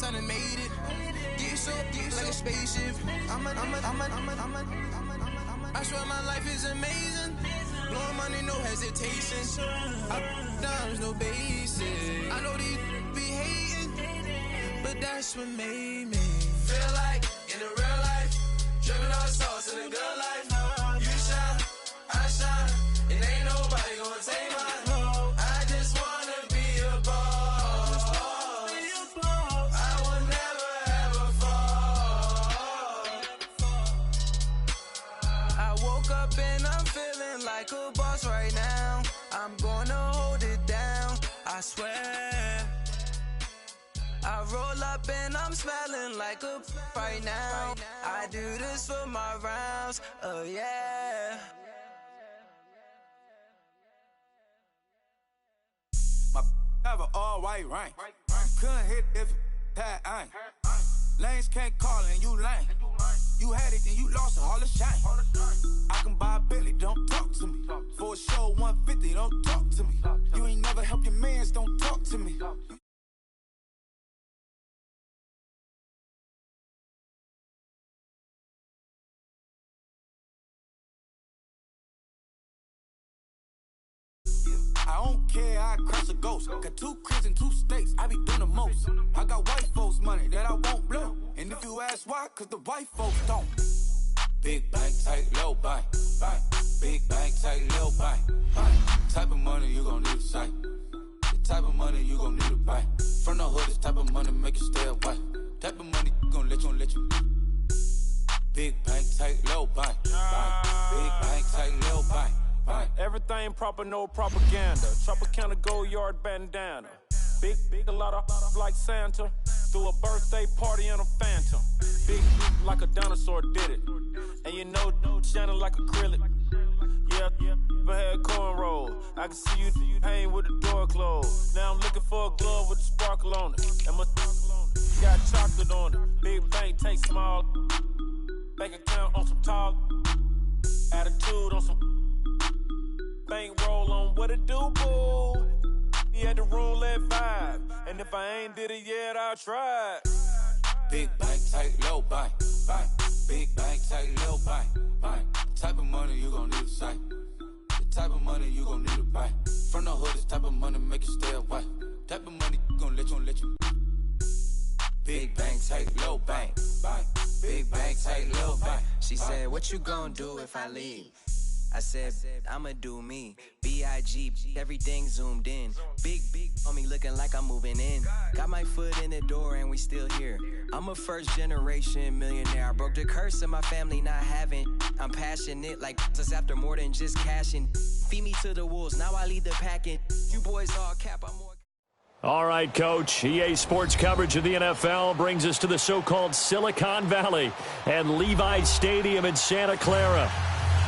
I done made it. Get so like a spaceship. I swear my life is amazing. Blowing money, no hesitation. Dimes, no basic. I know these be hating, but that's what made me feel like in the real life. Dripping all sauce in the good life. You shine, I shine, and ain't nobody gonna take mine. I just wanna be a boss. I will never ever fall. I woke up and I'm feeling like a boss right now. I'm gonna hold it down, I swear. I roll up and I'm smelling like a right now. I do this for my rounds, oh yeah. My have an all white rank. Couldn't hit if it had ain't. Lanes can't call and you lame. You had it and you lost it, all the shame. I can buy a Billy, don't talk to me. For a show 150, don't talk to me. You ain't never help your mans, don't talk to me. I don't care, I crush a ghost. Got 2 cribs in 2 states, I be doing the most. I got white folks' money that I won't blow. And if you ask why, cause the white folks don't. Big bank, tight, low bank, bank. Big bank, tight, low bank, bank. Type of money you gon' need a sight. The type of money you gon' need a bank. From the hood, this type of money make you stay away. Type of money gon' let you. Big bank, tight, low bank, bank. Big bank, tight, low bank. Everything proper, no propaganda. Tropicana gold yard bandana. Big, a lot of like Santa. Threw a birthday party in a phantom. Big like a dinosaur did it. And you know, shining like acrylic. Yeah, I had cornrow. I can see you hang with the door closed. Now I'm looking for a glove with a sparkle on it. And my got chocolate on it. Big bank, take small. Bank account on some tall. Attitude on some. Bank roll on what it do, boo. He had the roulette vibe. And if I ain't did it yet, I'll try. Big bank, tight, low bank, bank. Big bank, tight, low bank, bank. Type of money you gon' need a sight. The type of money you gon' need a bank. From the hood, this type of money make you stay away. Type of money gon' let you. Big bank, tight, low bank, bank. Big bank, tight, low bank. She said, what you gonna do if I leave? I said, I'ma do me. B.I.G. Everything zoomed in. Big on me looking like I'm moving in. Got my foot in the door and we still here. I'm a first generation millionaire. I broke the curse of my family not having. I'm passionate like us after more than just cashing. Feed me to the wolves, now I lead the packing. You boys all cap, I'm more. All right, Coach. EA Sports coverage of the NFL brings us to the so-called Silicon Valley and Levi Stadium in Santa Clara.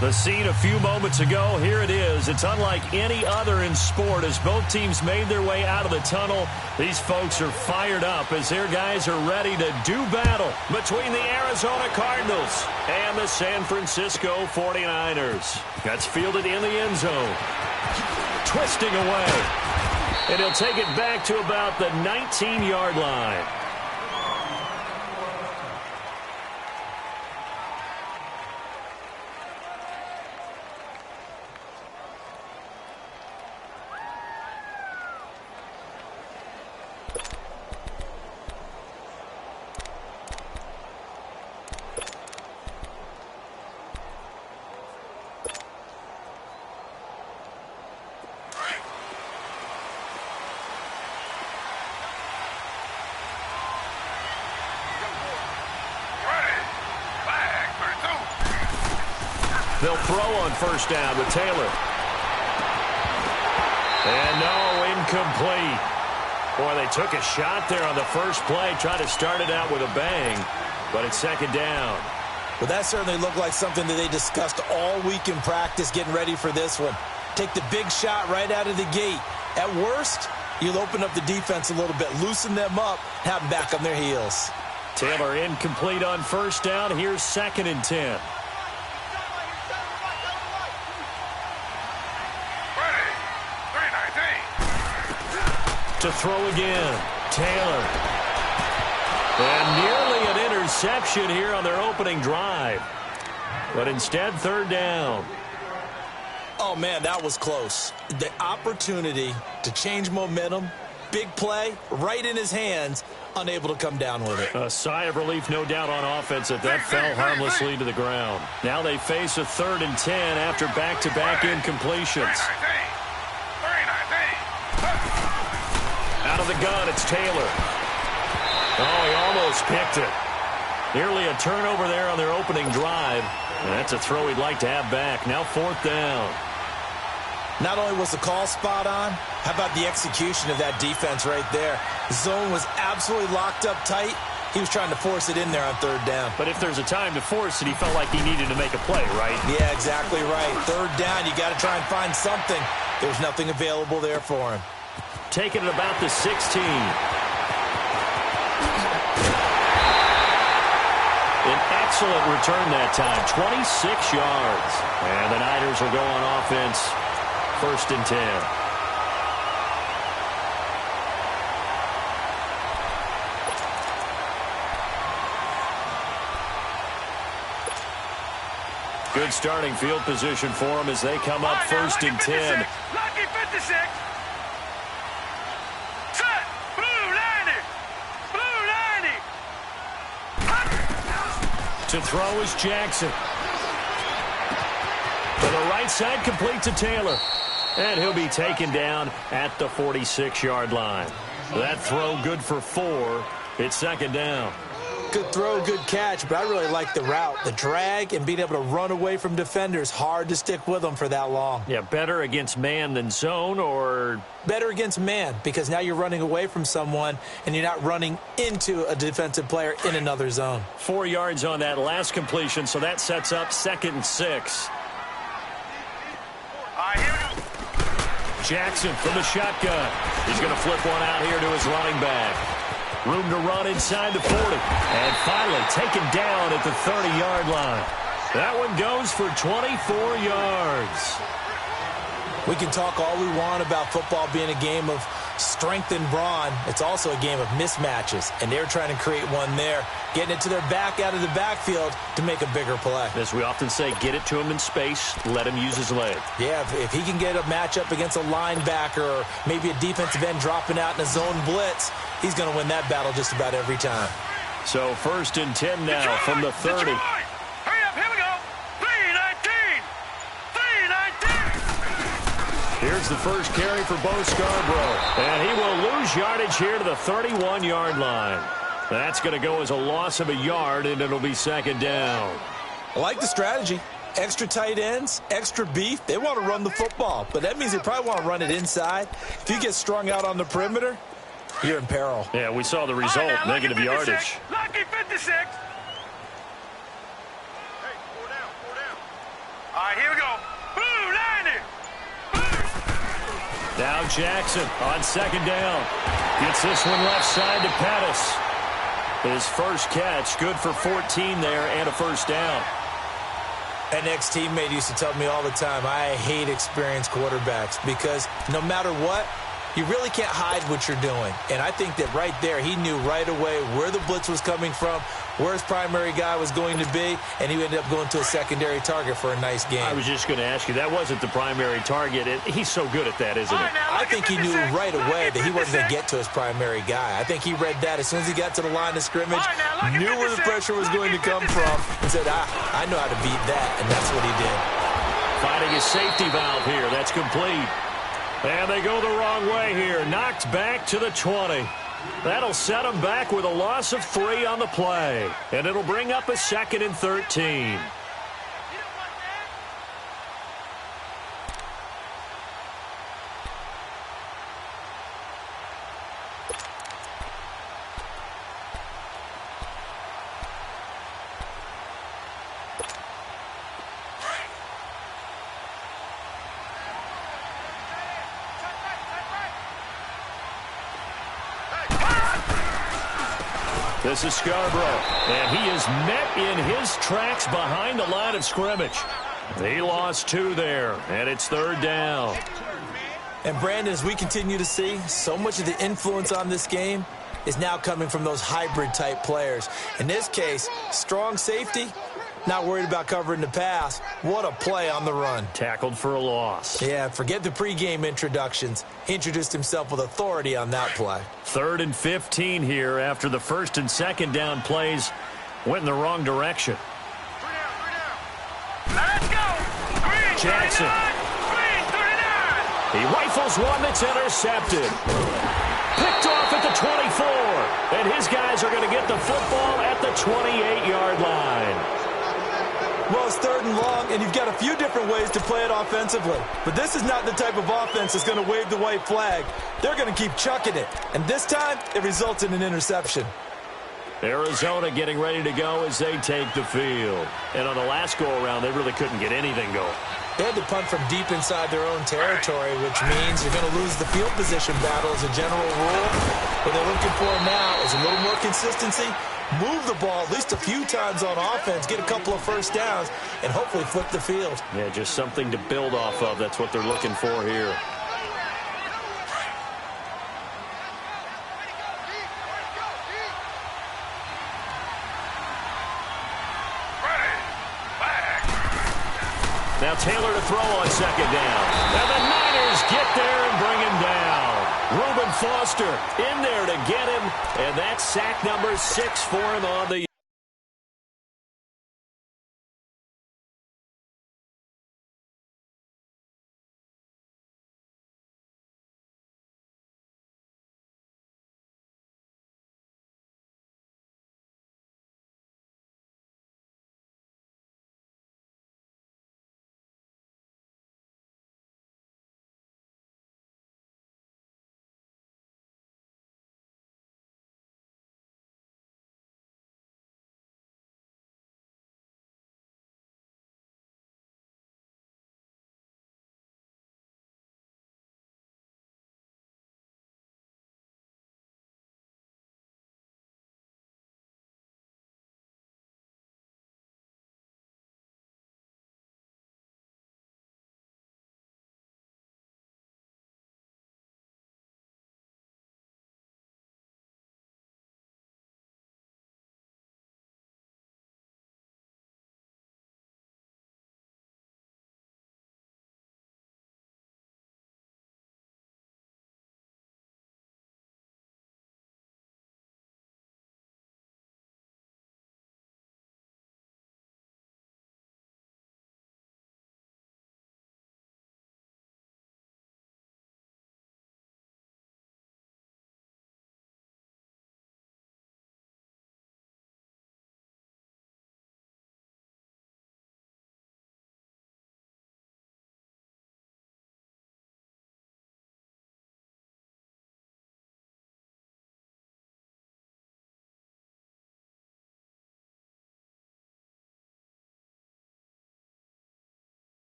The scene a few moments ago, here it is. It's unlike any other in sport as both teams made their way out of the tunnel. These folks are fired up as their guys are ready to do battle between the Arizona Cardinals and the San Francisco 49ers. That's fielded in the end zone. Twisting away. And he'll take it back to about the 19-yard line. They'll throw on first down with Taylor. And no, incomplete. Boy, they took a shot there on the first play, trying to start it out with a bang, but it's second down. Well, that certainly looked like something that they discussed all week in practice, getting ready for this one. Take the big shot right out of the gate. At worst, you'll open up the defense a little bit, loosen them up, have them back on their heels. Taylor incomplete on first down. Here's 2nd and 10. To throw again, Taylor. And nearly an interception here on their opening drive. But instead, third down. Oh, man, that was close. The opportunity to change momentum, big play, right in his hands, unable to come down with it. A sigh of relief, no doubt, on offense that fell harmlessly to the ground. Now they face a 3rd and 10 after back-to-back incompletions. Out of the gun, it's Taylor. Oh, he almost picked it. Nearly a turnover there on their opening drive. And that's a throw he'd like to have back. Now 4th down. Not only was the call spot on, how about the execution of that defense right there? The zone was absolutely locked up tight. He was trying to force it in there on 3rd down. But if there's a time to force it, he felt like he needed to make a play, right? Yeah, exactly right. 3rd down, you got to try and find something. There's nothing available there for him. Taking it about the 16. An excellent return that time, 26 yards. And the Niners will go on offense, 1st and 10. Good starting field position for them as they come up 1st and 10. Lucky 56. Set. Blue 90. Blue 90. To throw is Jackson. To the right side, complete to Taylor. And he'll be taken down at the 46-yard line. That throw good for 4. It's 2nd down. Good throw, good catch, but I really like the route. The drag and being able to run away from defenders. Hard to stick with them for that long. Yeah, better against man than zone, or? Better against man, because now you're running away from someone and you're not running into a defensive player in another zone. 4 yards on that last completion, so that sets up 2nd and 6. Jackson from the shotgun. He's going to flip one out here to his running back. Room to run inside the 40. And finally taken down at the 30-yard line. That one goes for 24 yards. We can talk all we want about football being a game of strength and brawn. It's also a game of mismatches, and they're trying to create one there, getting it to their back out of the backfield to make a bigger play. As we often say, get it to him in space, let him use his leg. Yeah, if he can get a matchup against a linebacker or maybe a defensive end dropping out in a zone blitz, he's going to win that battle just about every time. So 1st and 10 now from the 30. Hurry up, here we go. 3-19. 3-19. Here's the first carry for Bo Scarborough. And he will lose yardage here to the 31-yard line. That's going to go as a loss of a yard, and it'll be 2nd down. I like the strategy. Extra tight ends, extra beef. They want to run the football, but that means they probably want to run it inside. If you get strung out on the perimeter, you're in peril. Yeah, we saw the result, Right, now, negative yardage. Lucky 56. Hey, 4 down. All right, here we go. Blue 90. Now Jackson on 2nd down. Gets this one left side to Pettis. His first catch, good for 14 there and a 1st down. An ex-teammate used to tell me all the time, I hate experienced quarterbacks because no matter what, you really can't hide what you're doing. And I think that right there, he knew right away where the blitz was coming from, where his primary guy was going to be, and he ended up going to a secondary target for a nice game. I was just going to ask you, that wasn't the primary target. He's so good at that, isn't he? I think he knew right away that he wasn't going to get to his primary guy. I think he read that as soon as he got to the line of scrimmage, knew where the pressure was going to come from, and said, I know how to beat that, and that's what he did. Finding a safety valve here. That's complete. And they go the wrong way here. Knocked back to the 20. That'll set them back with a loss of 3 on the play. And it'll bring up a 2nd and 13. This is Scarborough, and he is met in his tracks behind the line of scrimmage. He lost 2 there, and it's 3rd down. And Brandon, as we continue to see, so much of the influence on this game is now coming from those hybrid-type players. In this case, strong safety, not worried about covering the pass. What a play on the run. Tackled for a loss. Yeah, forget the pregame introductions. He introduced himself with authority on that play. 3rd and 15 here after the 1st and 2nd down plays went in the wrong direction. Let's go! Green, Jackson. 39. He rifles one that's intercepted. Picked off at the 24. And his guys are going to get the football at the 28-yard line. Well, it's 3rd and long, and you've got a few different ways to play it offensively. But this is not the type of offense that's going to wave the white flag. They're going to keep chucking it. And this time, it results in an interception. Arizona getting ready to go as they take the field. And on the last go-around, they really couldn't get anything going. They had to punt from deep inside their own territory, which means you're going to lose the field position battle as a general rule. What they're looking for now is a little more consistency, move the ball at least a few times on offense, get a couple of first downs, and hopefully flip the field. Yeah, just something to build off of. That's what they're looking for here. Now Taylor to throw on 2nd down. And the Niners get there and bring him down. Reuben Foster in there to get him. And that's sack number 6 for him on the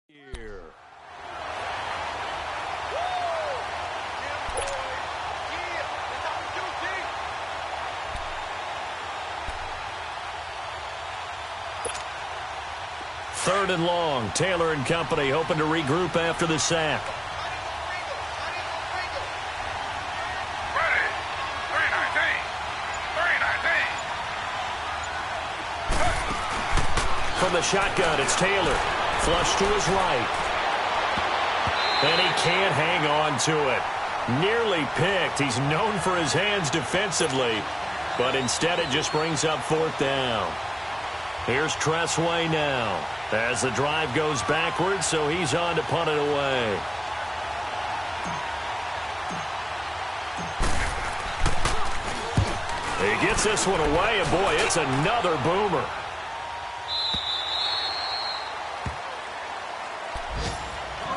here. Third and long. Taylor and company hoping to regroup after the sack. Ready. 319. 319. from the shotgun. It's Taylor. Flush to his right. And he can't hang on to it. Nearly picked. He's known for his hands defensively. But instead it just brings up 4th down. Here's Tressway now. As the drive goes backwards, so he's on to punt it away. He gets this one away, and boy, it's another boomer.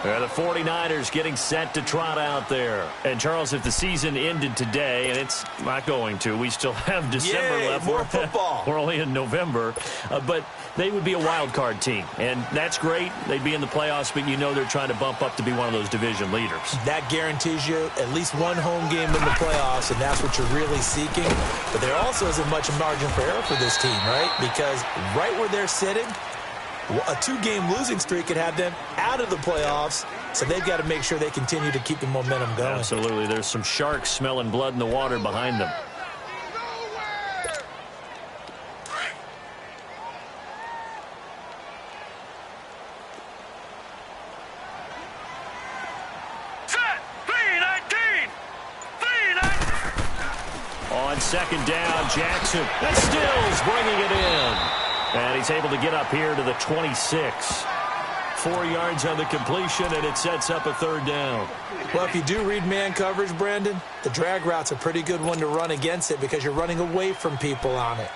The 49ers getting set to trot out there. And, Charles, if the season ended today, and it's not going to, we still have December left. More football. We're only in November. But they would be a wild card team. And that's great. They'd be in the playoffs, but you know they're trying to bump up to be one of those division leaders. That guarantees you at least one home game in the playoffs, and that's what you're really seeking. But there also isn't much margin for error for this team, right? Because right where they're sitting, a 2-game losing streak could have them out of the playoffs, so they've got to make sure they continue to keep the momentum going. Absolutely. There's some sharks smelling blood in the water behind them. Set! 3-19! 3-19! On 2nd down, Jackson. That Stills bringing it in. And he's able to get up here to the 26. 4 yards on the completion, and it sets up a 3rd down. Well, if you do read man coverage, Brandon, the drag route's a pretty good one to run against it because you're running away from people on it.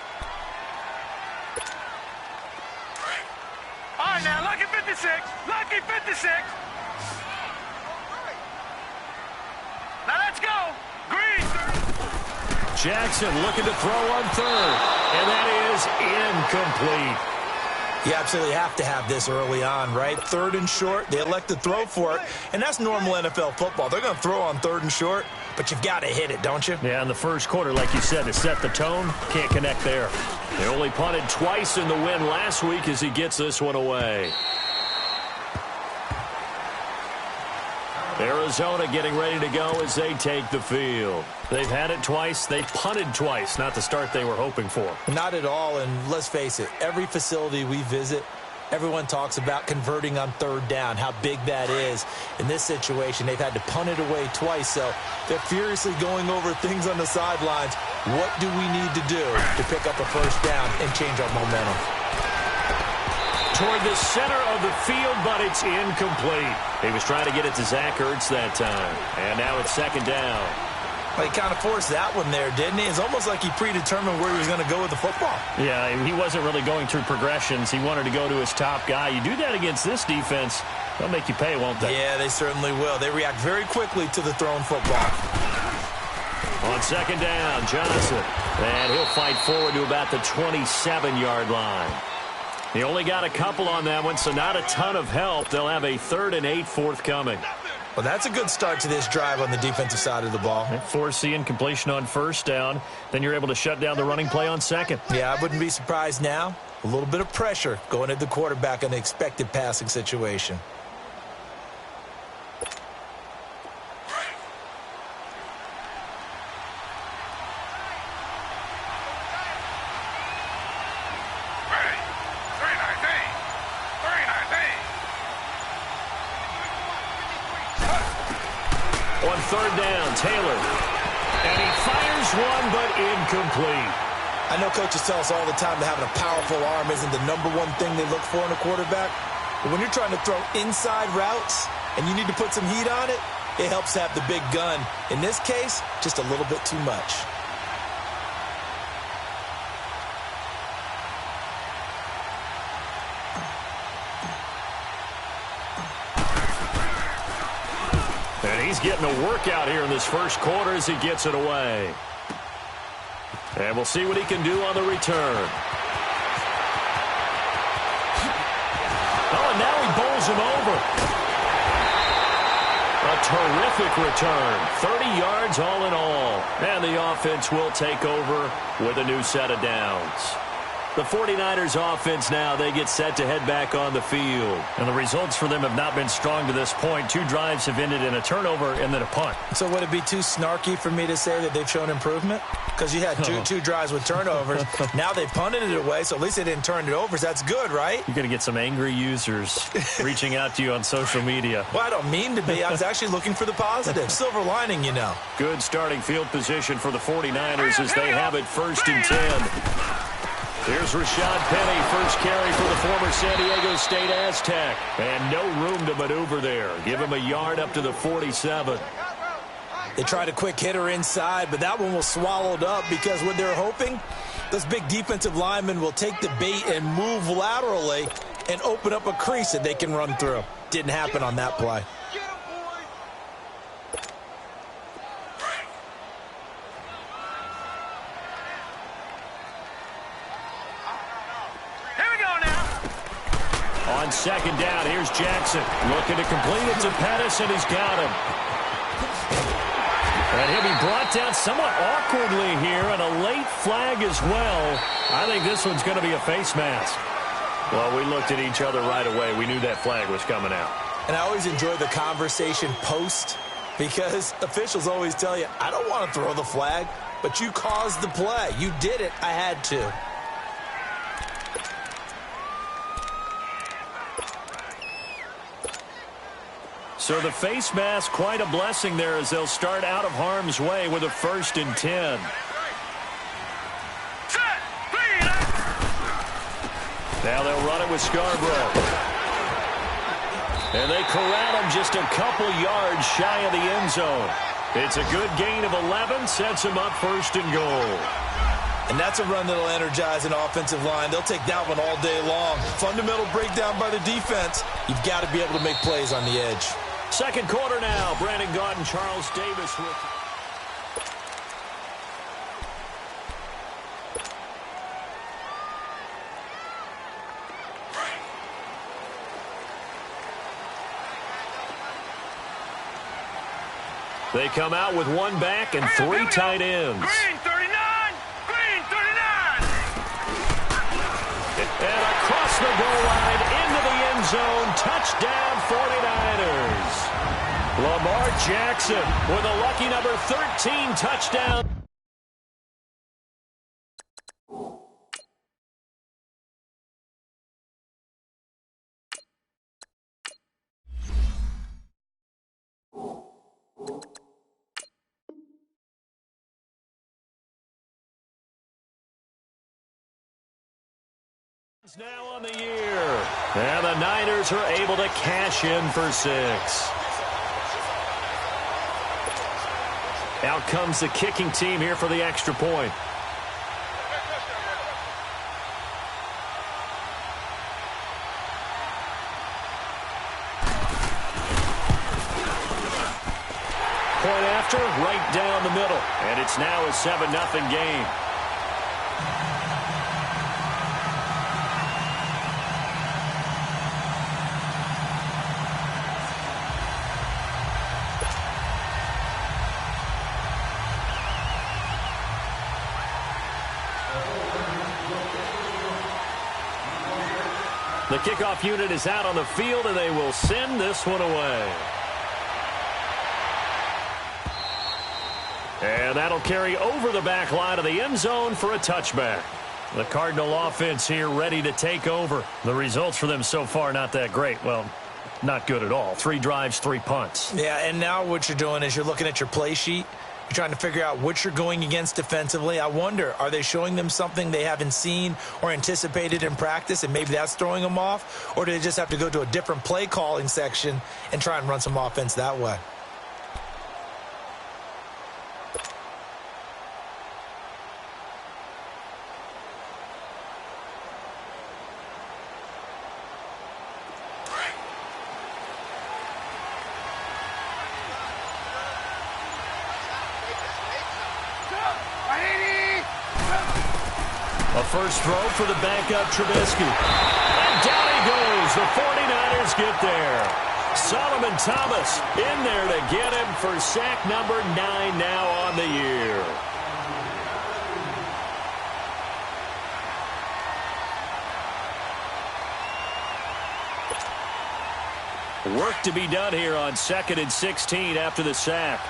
All right, now, lucky 56. Lucky 56. Now, let's go. Green. Jackson looking to throw on 3rd, and that is incomplete. You absolutely have to have this early on, right? 3rd and short, they elect to throw for it, and that's normal NFL football. They're going to throw on 3rd and short, but you've got to hit it, don't you? Yeah, in the first quarter, like you said, to set the tone, can't connect there. They only punted twice in the win last week as he gets this one away. Arizona getting ready to go as they take the field. They've had it twice. They punted twice. Not the start they were hoping for. Not at all, and let's face it, every facility we visit, everyone talks about converting on 3rd down, how big that is. In this situation, they've had to punt it away twice, so they're furiously going over things on the sidelines. What do we need to do to pick up a 1st down and change our momentum? Toward the center of the field, but it's incomplete. He was trying to get it to Zach Ertz that time. And now it's 2nd down. Well, he kind of forced that one there, didn't he? It's almost like he predetermined where he was going to go with the football. Yeah, he wasn't really going through progressions. He wanted to go to his top guy. You do that against this defense, they'll make you pay, won't they? Yeah, they certainly will. They react very quickly to the thrown football. On 2nd down, Johnson. And he'll fight forward to about the 27-yard line. He only got a couple on that one, so not a ton of help. They'll have a 3rd and 8 forthcoming. Well, that's a good start to this drive on the defensive side of the ball. Force the incompletion on 1st down. Then you're able to shut down the running play on 2nd. Yeah, I wouldn't be surprised now. A little bit of pressure going at the quarterback in the expected passing situation. On 3rd down, Taylor. And he fires one, but incomplete. I know coaches tell us all the time that having a powerful arm isn't the #1 thing they look for in a quarterback. But when you're trying to throw inside routes and you need to put some heat on it, it helps to have the big gun. In this case, just a little bit too much. And he's getting a workout here in this first quarter as he gets it away. And we'll see what he can do on the return. Oh, and now he bowls him over. A terrific return. 30 yards all in all. And the offense will take over with a new set of downs. The 49ers offense now, they get set to head back on the field. And the results for them have not been strong to this point. 2 drives have ended in a turnover and then a punt. So would it be too snarky for me to say that they've shown improvement? Because you had two drives with turnovers. Now they punted it away, so at least they didn't turn it over. So that's good, right? You're going to get some angry users reaching out to you on social media. Well, I don't mean to be. I was actually looking for the positive. Silver lining, you know. Good starting field position for the 49ers as they have it 1st and 10. Here's Rashad Penny, first carry for the former San Diego State Aztec. And no room to maneuver there. Give him a yard up to the 47. They tried a quick hitter inside, but that one was swallowed up because what they're hoping, those big defensive linemen will take the bait and move laterally and open up a crease that they can run through. Didn't happen on that play. On 2nd down, here's Jackson. Looking to complete it to Pettis, and he's got him. And he'll be brought down somewhat awkwardly here, and a late flag as well. I think this one's going to be a face mask. Well, we looked at each other right away. We knew that flag was coming out. And I always enjoy the conversation post because officials always tell you, I don't want to throw the flag, but you caused the play. You did it. I had to. So the face mask, quite a blessing there as they'll start out of harm's way with a 1st and 10. Now they'll run it with Scarborough. And they corral him just a couple yards shy of the end zone. It's a good gain of 11, sets him up 1st and goal. And that's a run that'll energize an offensive line. They'll take that one all day long. Fundamental breakdown by the defense. You've got to be able to make plays on the edge. 2nd quarter now. Brandon Gaudin, Charles Davis with They come out with 1 back and 3 tight ends. Green 39! Green 39! And across the goal line into the end zone. Touchdown 49ers. Lamar Jackson with a lucky number 13 touchdown. Now on the year. And the Niners are able to cash in for 6. Out comes the kicking team here for the extra point. Point after, right down the middle. And it's now a 7-0 game. The kickoff unit is out on the field, and they will send this one away. And that'll carry over the back line of the end zone for a touchback. The Cardinal offense here ready to take over. The results for them so far not that great. Well, not good at all. 3 drives, 3 punts. Yeah, and now what you're doing is you're looking at your play sheet. You're trying to figure out what you're going against defensively. I wonder, are they showing them something they haven't seen or anticipated in practice, and maybe that's throwing them off? Or do they just have to go to a different play calling section and try and run some offense that way? First throw for the backup Trubisky. And down he goes. The 49ers get there. Solomon Thomas in there to get him for sack number 9 now on the year. Work to be done here on 2nd and 16 after the sack.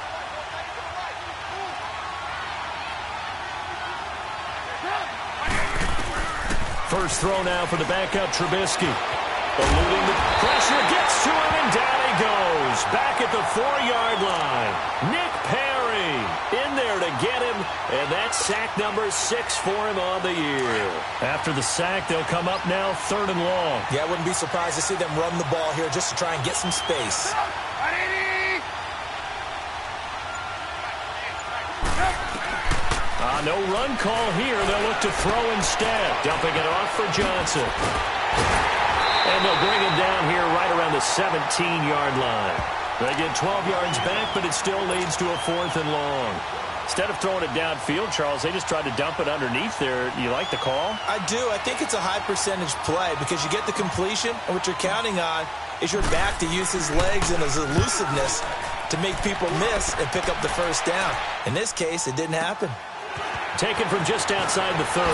First throw now for the backup Trubisky. Eluding the pressure, gets to him, and down he goes. Back at the 4-yard line. Nick Perry in there to get him, and that's sack number 6 for him on the year. After the sack, they'll come up now 3rd and long. Yeah, I wouldn't be surprised to see them run the ball here just to try and get some space. No run call here. They'll look to throw instead. Dumping it off for Johnson. And they'll bring him down here right around the 17-yard line. They get 12 yards back, but it still leads to a 4th and long. Instead of throwing it downfield, Charles, they just tried to dump it underneath there. You like the call? I do. I think it's a high-percentage play because you get the completion, and what you're counting on is your back to use his legs and his elusiveness to make people miss and pick up the first down. In this case, it didn't happen. Taken from just outside the 30.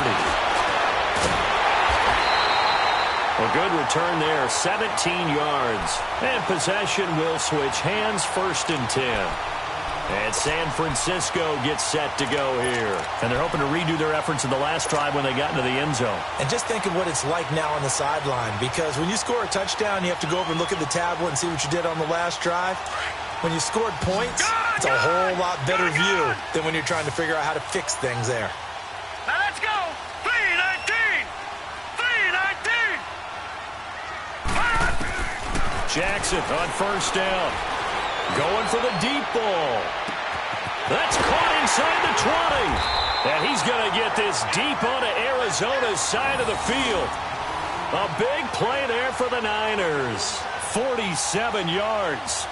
A good return there, 17 yards. And possession will switch hands, 1st and 10. And San Francisco gets set to go here. And they're hoping to redo their efforts in the last drive when they got into the end zone. And just think of what it's like now on the sideline, because when you score a touchdown, you have to go over and look at the tablet and see what you did on the last drive. When you scored points, it's a whole lot better view than when you're trying to figure out how to fix things there. Now let's go. 3-19. 3-19. Jackson on 1st down. Going for the deep ball. That's caught inside the 20. And he's going to get this deep onto Arizona's side of the field. A big play there for the Niners. 47 yards.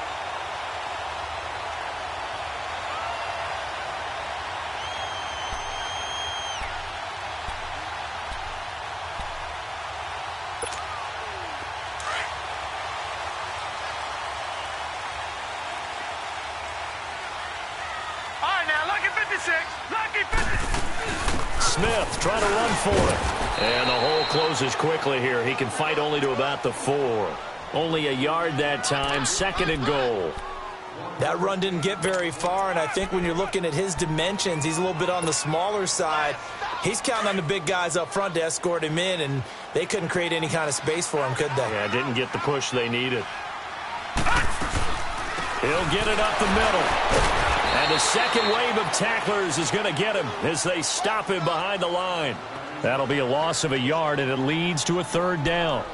Smith trying to run for it. And the hole closes quickly here. He can fight only to about the 4. Only a yard that time. 2nd and goal. That run didn't get very far, and I think when you're looking at his dimensions, he's a little bit on the smaller side. He's counting on the big guys up front to escort him in, and they couldn't create any kind of space for him, could they? Yeah, didn't get the push they needed. He'll get it up the middle. And the second wave of tacklers is going to get him as they stop him behind the line. That'll be a loss of a yard, and it leads to a 3rd down.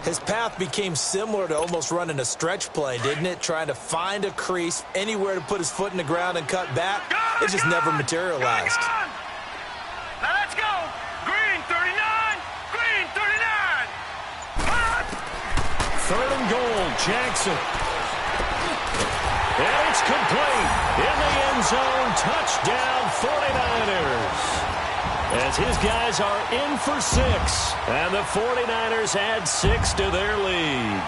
His path became similar to almost running a stretch play, didn't it? Trying to find a crease, anywhere to put his foot in the ground and cut back. It just never materialized. Now let's go. Green 39. Green 39. 3rd and goal, Jackson. And it's complete. In the end zone, touchdown 49ers. As his guys are in for 6. And the 49ers add 6 to their lead.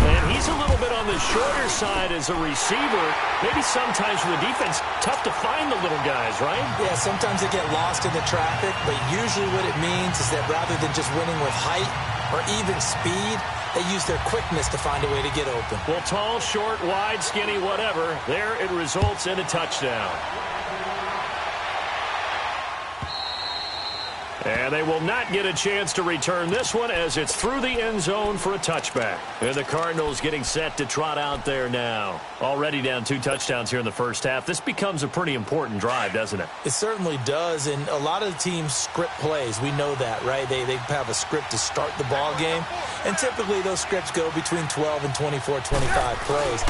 And he's a little bit on the shorter side as a receiver. Maybe sometimes for the defense, tough to find the little guys, right? Yeah, sometimes they get lost in the traffic, but usually what it means is that rather than just winning with height or even speed, they use their quickness to find a way to get open. Well, tall, short, wide, skinny, whatever, there it results in a touchdown. And they will not get a chance to return this one as it's through the end zone for a touchback. And the Cardinals getting set to trot out there now. Already down 2 touchdowns here in the first half. This becomes a pretty important drive, doesn't it? It certainly does, and a lot of the teams script plays. We know that, right? They have a script to start the ball game, and typically those scripts go between 12 and 24, 25 plays.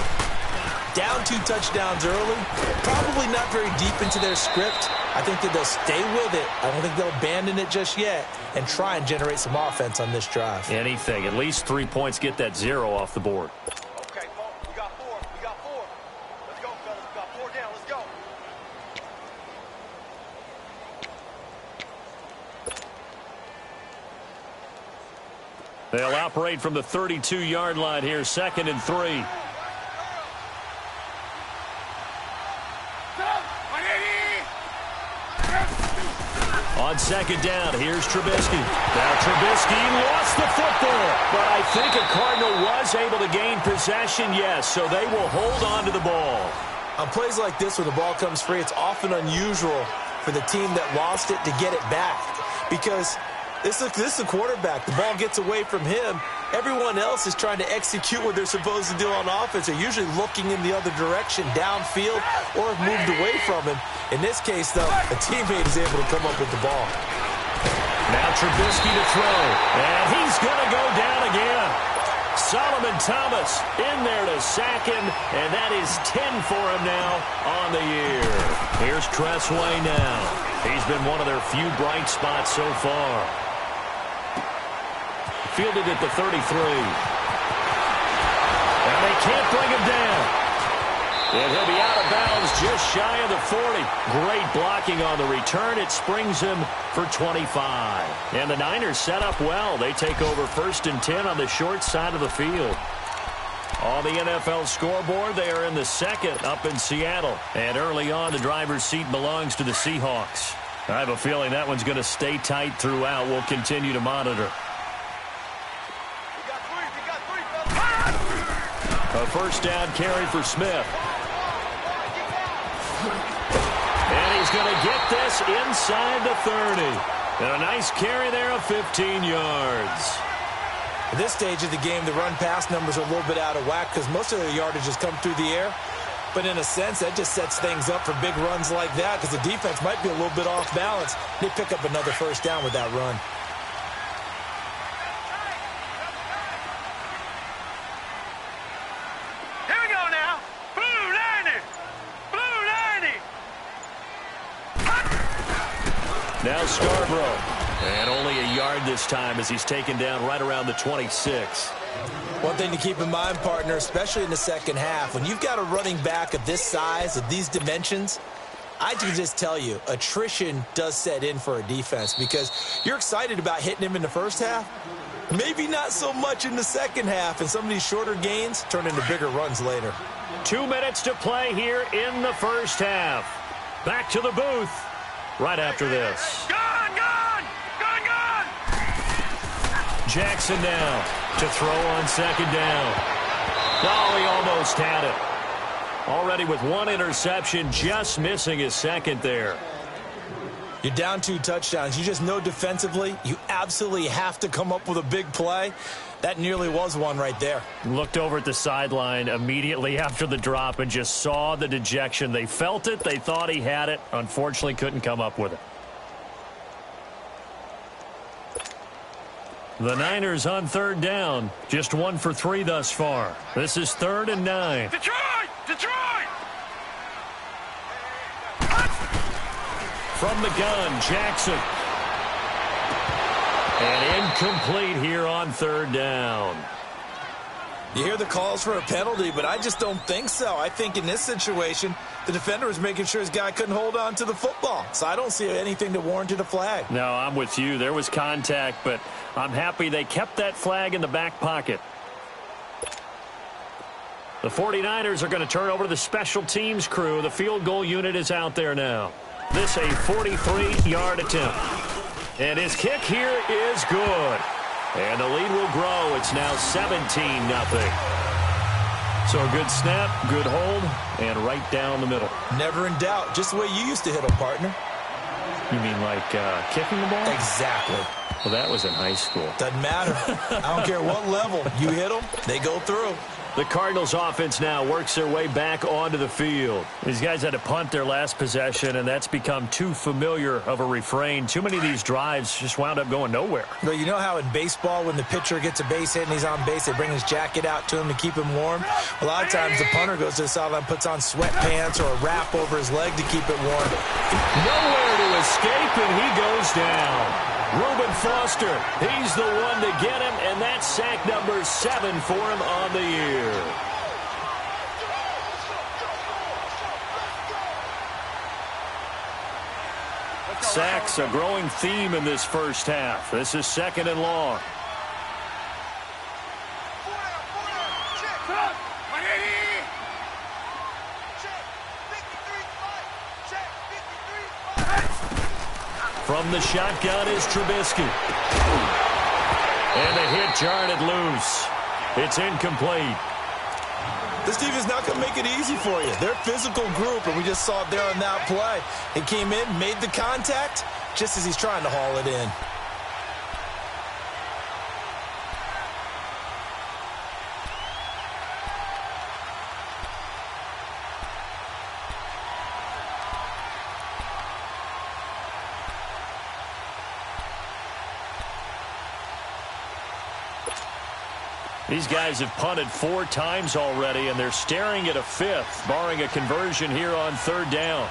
Down 2 touchdowns early, probably not very deep into their script. I think that they'll stay with it. I don't think they'll abandon it just yet and try and generate some offense on this drive. Anything. At least 3 points, get that 0 off the board. Okay, Paul, we got 4. We got 4. Let's go, fellas. We got 4 down. Let's go. They'll operate from the 32-yard line here, 2nd and 3. On second down, here's Trubisky. Now Trubisky lost the football, but I think a Cardinal was able to gain possession, yes, so they will hold on to the ball. On plays like this where the ball comes free, it's often unusual for the team that lost it to get it back because this is a quarterback. The ball gets away from him. Everyone else is trying to execute what they're supposed to do on offense. They're usually looking in the other direction, downfield, or have moved away from him. In this case, though, a teammate is able to come up with the ball. Now Trubisky to throw, and he's going to go down again. Solomon Thomas in there to sack him, and that is 10 for him now on the year. Here's Tressway now. He's been one of their few bright spots so far. Fielded at the 33. And they can't bring him down. And he'll be out of bounds just shy of the 40. Great blocking on the return. It springs him for 25. And the Niners set up well. They take over 1st and 10 on the short side of the field. On the NFL scoreboard, they are in the second up in Seattle. And early on, the driver's seat belongs to the Seahawks. I have a feeling that one's going to stay tight throughout. We'll continue to monitor. A first down carry for Smith. And he's going to get this inside the 30. And a nice carry there of 15 yards. At this stage of the game, the run-pass numbers are a little bit out of whack because most of the yardage has come through the air. But in a sense, that just sets things up for big runs like that because the defense might be a little bit off balance. They pick up another first down with that run. Now Scarborough. And only a yard this time as he's taken down right around the 26. One thing to keep in mind, partner, especially in the second half, when you've got a running back of this size, of these dimensions, I can just tell you, attrition does set in for a defense because you're excited about hitting him in the first half. Maybe not so much in the second half, and some of these shorter gains turn into bigger runs later. 2 minutes to play here in the first half. Back to the booth right after this. Gone! Jackson now to throw on second down. Oh, he almost had it. Already with one interception, just missing his second there. You're down 2 touchdowns. You just know defensively you absolutely have to come up with a big play. That nearly was one right there. Looked over at the sideline immediately after the drop and just saw the dejection. They felt it. They thought he had it. Unfortunately, couldn't come up with it. The Niners on third down. Just 1 for 3 thus far. This is 3rd and 9. Detroit! From the gun, Jackson. And incomplete here on 3rd down. You hear the calls for a penalty, but I just don't think so. I think in this situation, the defender was making sure his guy couldn't hold on to the football. So I don't see anything that warranted a flag. No, I'm with you. There was contact, but I'm happy they kept that flag in the back pocket. The 49ers are going to turn over to the special teams crew. The field goal unit is out there now. This a 43-yard attempt. And his kick here is good. And the lead will grow. It's now 17-0. So a good snap, good hold, and right down the middle. Never in doubt. Just the way you used to hit them, partner. You mean like kicking the ball? Exactly. Well, that was in high school. Doesn't matter. I don't care what level. You hit them, they go through. The Cardinals offense now works their way back onto the field. These guys had to punt their last possession, and that's become too familiar of a refrain. Too many of these drives just wound up going nowhere. But you know how in baseball, when the pitcher gets a base hit and he's on base, they bring his jacket out to him to keep him warm? A lot of times the punter goes to the sideline, puts on sweatpants or a wrap over his leg to keep it warm. Nowhere to escape, and he goes down. Reuben Foster, he's the one to get him, and that's sack number 7 for him on the year. Sacks, a growing theme in this first half. This is 2nd and long. From the shotgun is Trubisky. And the hit jarred it loose. It's incomplete. This defense is not going to make it easy for you. They're a physical group, and we just saw it there on that play. He came in, made the contact, just as he's trying to haul it in. These guys have punted 4 times already, and they're staring at a 5th, barring a conversion here on 3rd down.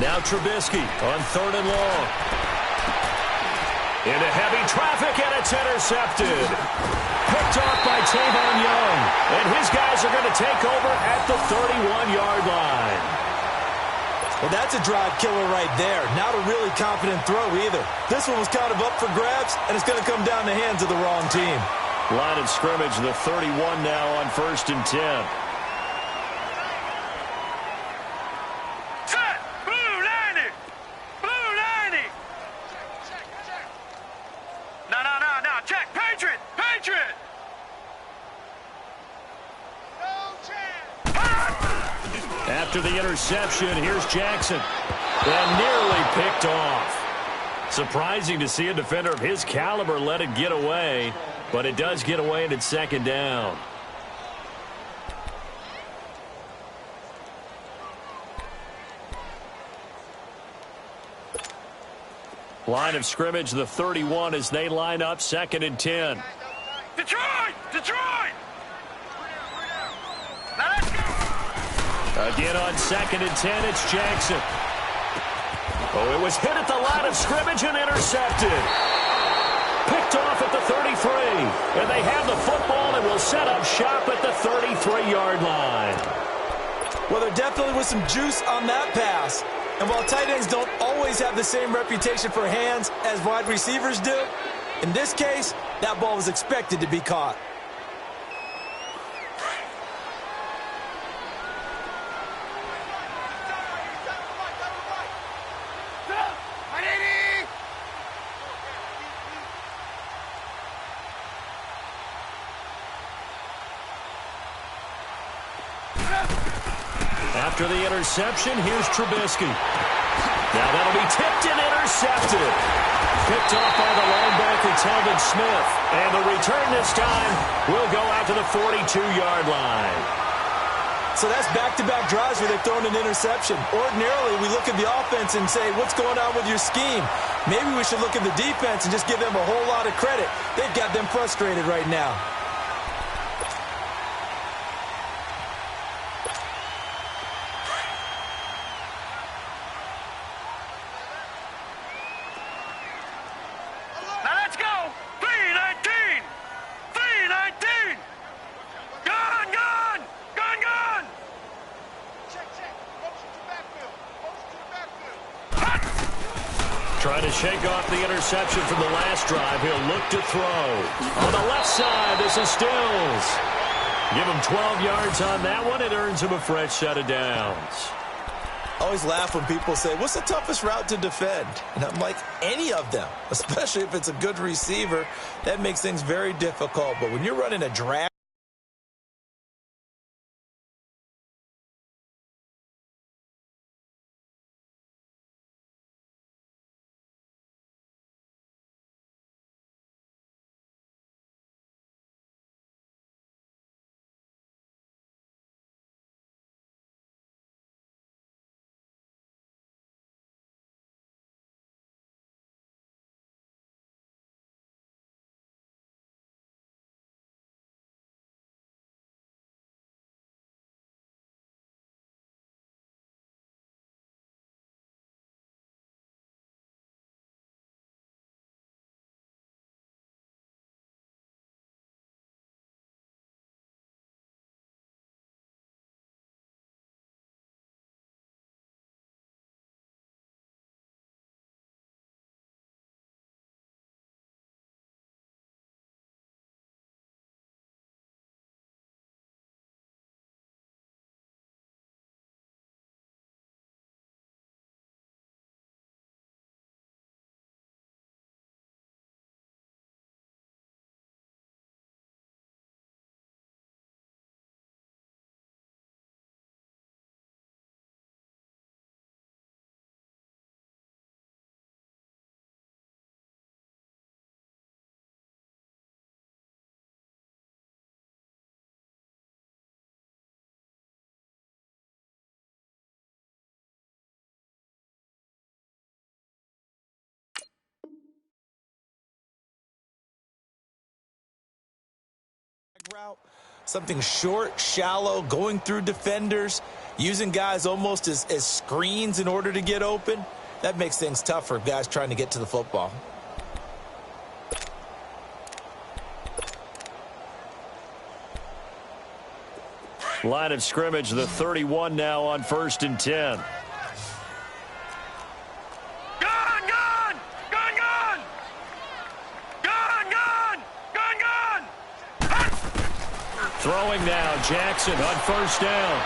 Now Trubisky on 3rd and long. Into heavy traffic, and it's intercepted. Picked off by Tavon Young, and his guys are going to take over at the 31-yard line. Well, that's a drive killer right there. Not a really confident throw either. This one was kind of up for grabs, and it's going to come down the hands of the wrong team. Line of scrimmage, the 31 now on 1st and 10. Set! Blue 90! Blue 90! No. Check! Patriot! Patriot! After the interception, here's Jackson. And nearly picked off. Surprising to see a defender of his caliber let it get away, but it does get away and it's 2nd down. Line of scrimmage, the 31 as they line up 2nd and 10. Detroit! Now let's go! Again on 2nd and 10, it's Jackson. Oh, it was hit at the line of scrimmage and intercepted. Picked off at the 33. And they have the football and will set up shop at the 33-yard line. Well, there definitely was some juice on that pass. And while tight ends don't always have the same reputation for hands as wide receivers do, in this case, that ball was expected to be caught. After the interception, here's Trubisky. Now that'll be tipped and intercepted. Picked off by the linebacker, Telvin Smith. And the return this time will go out to the 42-yard line. So that's back-to-back drives where they've thrown an interception. Ordinarily, we look at the offense and say, what's going on with your scheme? Maybe we should look at the defense and just give them a whole lot of credit. They've got them frustrated right now. Trying to shake off the interception from the last drive. He'll look to throw. On the left side, this is Stills. Give him 12 yards on that one. It earns him a fresh set of downs. I always laugh when people say, what's the toughest route to defend? And I'm like, any of them, especially if it's a good receiver. That makes things very difficult. But when you're running a drag, route, something short, shallow, going through defenders, using guys almost as screens in order to get open. That makes things tough for guys trying to get to the football. Line of scrimmage, the 31 now on 1st and 10. Throwing now, Jackson on 1st down.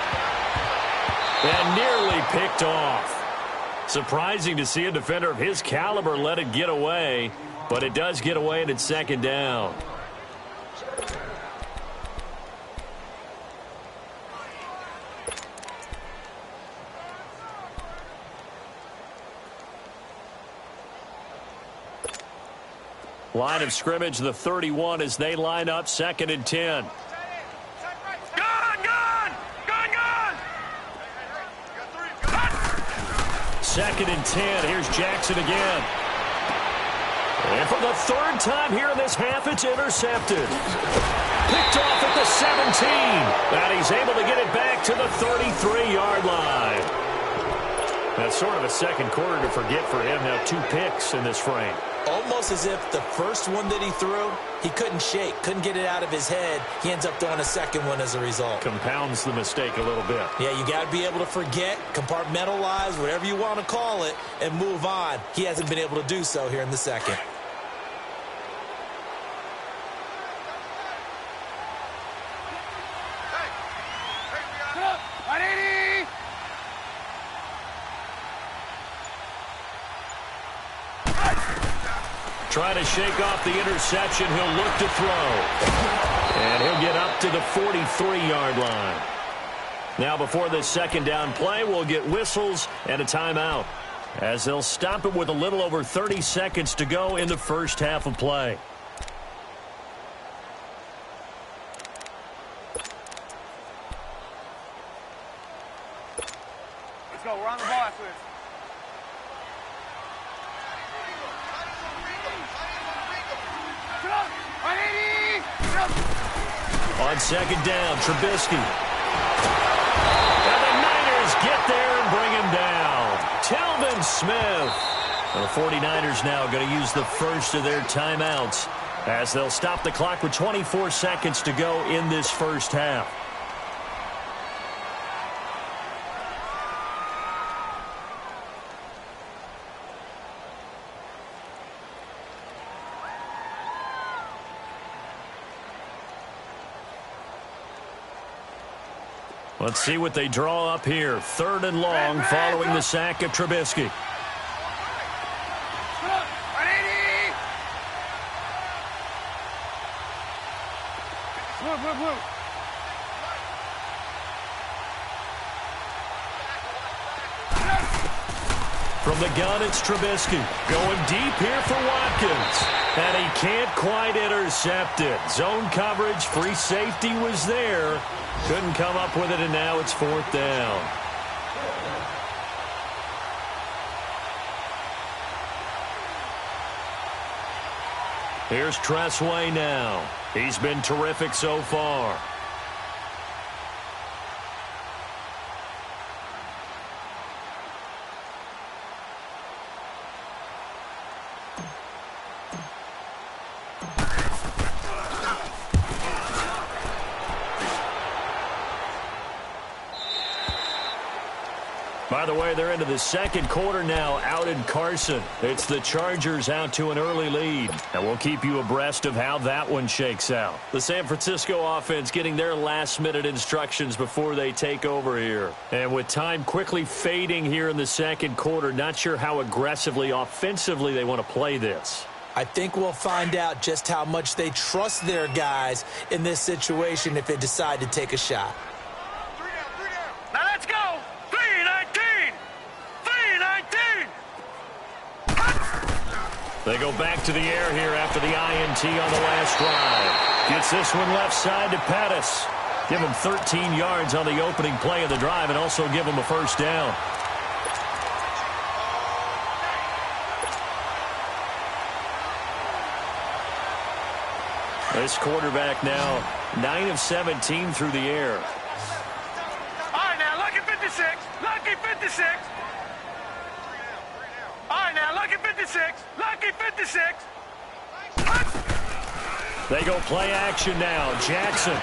And nearly picked off. Surprising to see a defender of his caliber let it get away, but it does get away and it's 2nd down. Line of scrimmage, the 31 as they line up 2nd and 10. Second and 10. Here's Jackson again. And for the 3rd time here in this half, it's intercepted. Picked off at the 17. And he's able to get it back to the 33-yard line. That's sort of a second quarter to forget for him. Now 2 picks in this frame. Almost as if the first one that he threw, he couldn't shake, couldn't get it out of his head. He ends up throwing a second one as a result. Compounds the mistake a little bit. Yeah, you got to be able to forget, compartmentalize, whatever you want to call it, and move on. He hasn't been able to do so here in the second. Trying to shake off the interception. He'll look to throw. And he'll get up to the 43-yard line. Now before this 2nd down play, we'll get whistles and a timeout, as they'll stop it with a little over 30 seconds to go in the first half of play. Let's go. We're on the ball after this. On 2nd down, Trubisky. And the Niners get there and bring him down. Telvin Smith. And the 49ers now going to use the first of their timeouts as they'll stop the clock with 24 seconds to go in this first half. Let's see what they draw up here. 3rd and long following the sack of Trubisky. From the gun, it's Trubisky. Going deep here for Watkins. And he can't quite intercept it. Zone coverage, free safety was there. Couldn't come up with it, and now it's 4th down. Here's Tressway now. He's been terrific so far. By the way, they're into the 2nd quarter now out in Carson. It's the Chargers out to an early lead. And we'll keep you abreast of how that one shakes out. The San Francisco offense getting their last-minute instructions before they take over here. And with time quickly fading here in the 2nd quarter, not sure how aggressively, offensively they want to play this. I think we'll find out just how much they trust their guys in this situation if they decide to take a shot. Now let's go. 3-19. 3-19. They go back to the air here after the INT on the last drive. Gets this one left side to Pettis. Give him 13 yards on the opening play of the drive and also give him a 1st down. This quarterback now 9 of 17 through the air. All right, now, lucky 56. Lucky 56. All right, now, lucky 56. Lucky 56. They go play action now. Jackson,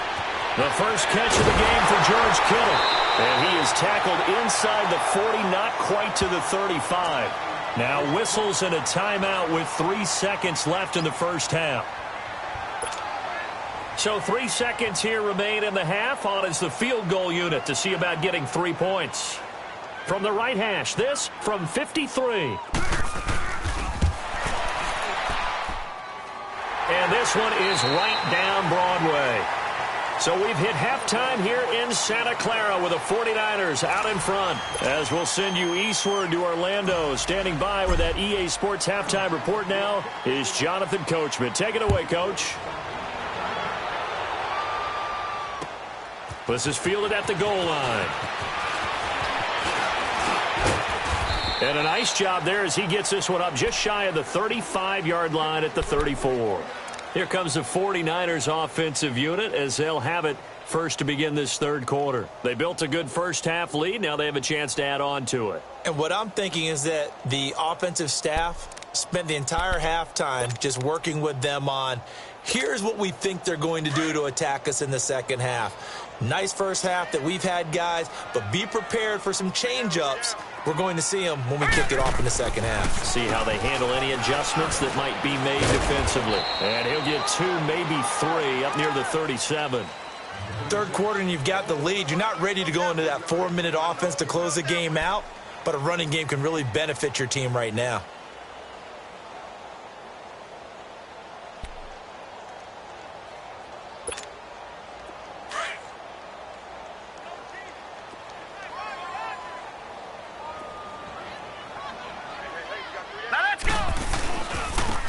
the first catch of the game for George Kittle. And he is tackled inside the 40, not quite to the 35. Now whistles and a timeout with 3 seconds left in the first half. So 3 seconds here remain in the half. On is the field goal unit to see about getting 3 points. From the right hash, this from 53. And this one is right down Broadway. So we've hit halftime here in Santa Clara with the 49ers out in front. As we'll send you eastward to Orlando. Standing by with that EA Sports halftime report now is Jonathan Coachman. Take it away, Coach. This is fielded at the goal line. And a nice job there as he gets this one up just shy of the 35-yard line at the 34. Here comes the 49ers offensive unit as they'll have it first to begin this third quarter. They built a good first-half lead. Now they have a chance to add on to it. And what I'm thinking is that the offensive staff spent the entire halftime just working with them on, here's what we think they're going to do to attack us in the second half. Nice first half that we've had, guys, but be prepared for some change-ups. We're going to see them when we kick it off in the second half. See how they handle any adjustments that might be made defensively. And he'll get 2, maybe 3 up near the 37. Third quarter and you've got the lead. You're not ready to go into that 4-minute offense to close the game out, but a running game can really benefit your team right now.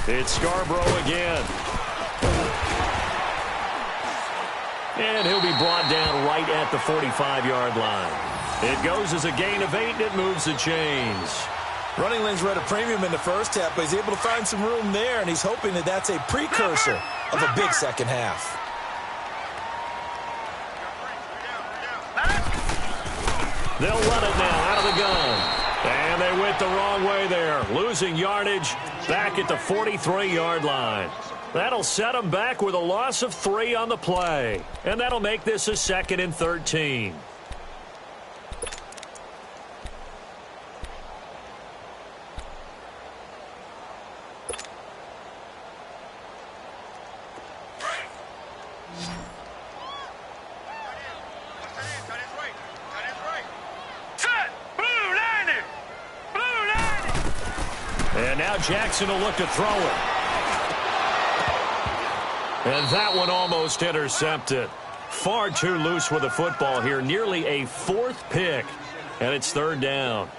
It's Scarborough again. And he'll be brought down right at the 45-yard line. It goes as a gain of 8, and it moves the chains. Running lanes were at a premium in the first half, but he's able to find some room there, and he's hoping that that's a precursor of a big second half. They'll run it now out of the gun. And they went the wrong way there, losing yardage back at the 43-yard line. That'll set them back with a loss of 3 on the play. And that'll make this a 2nd and 13. And now Jackson will look to throw it. And that one almost intercepted. Far too loose with the football here. Nearly a 4th pick. And it's 3rd down.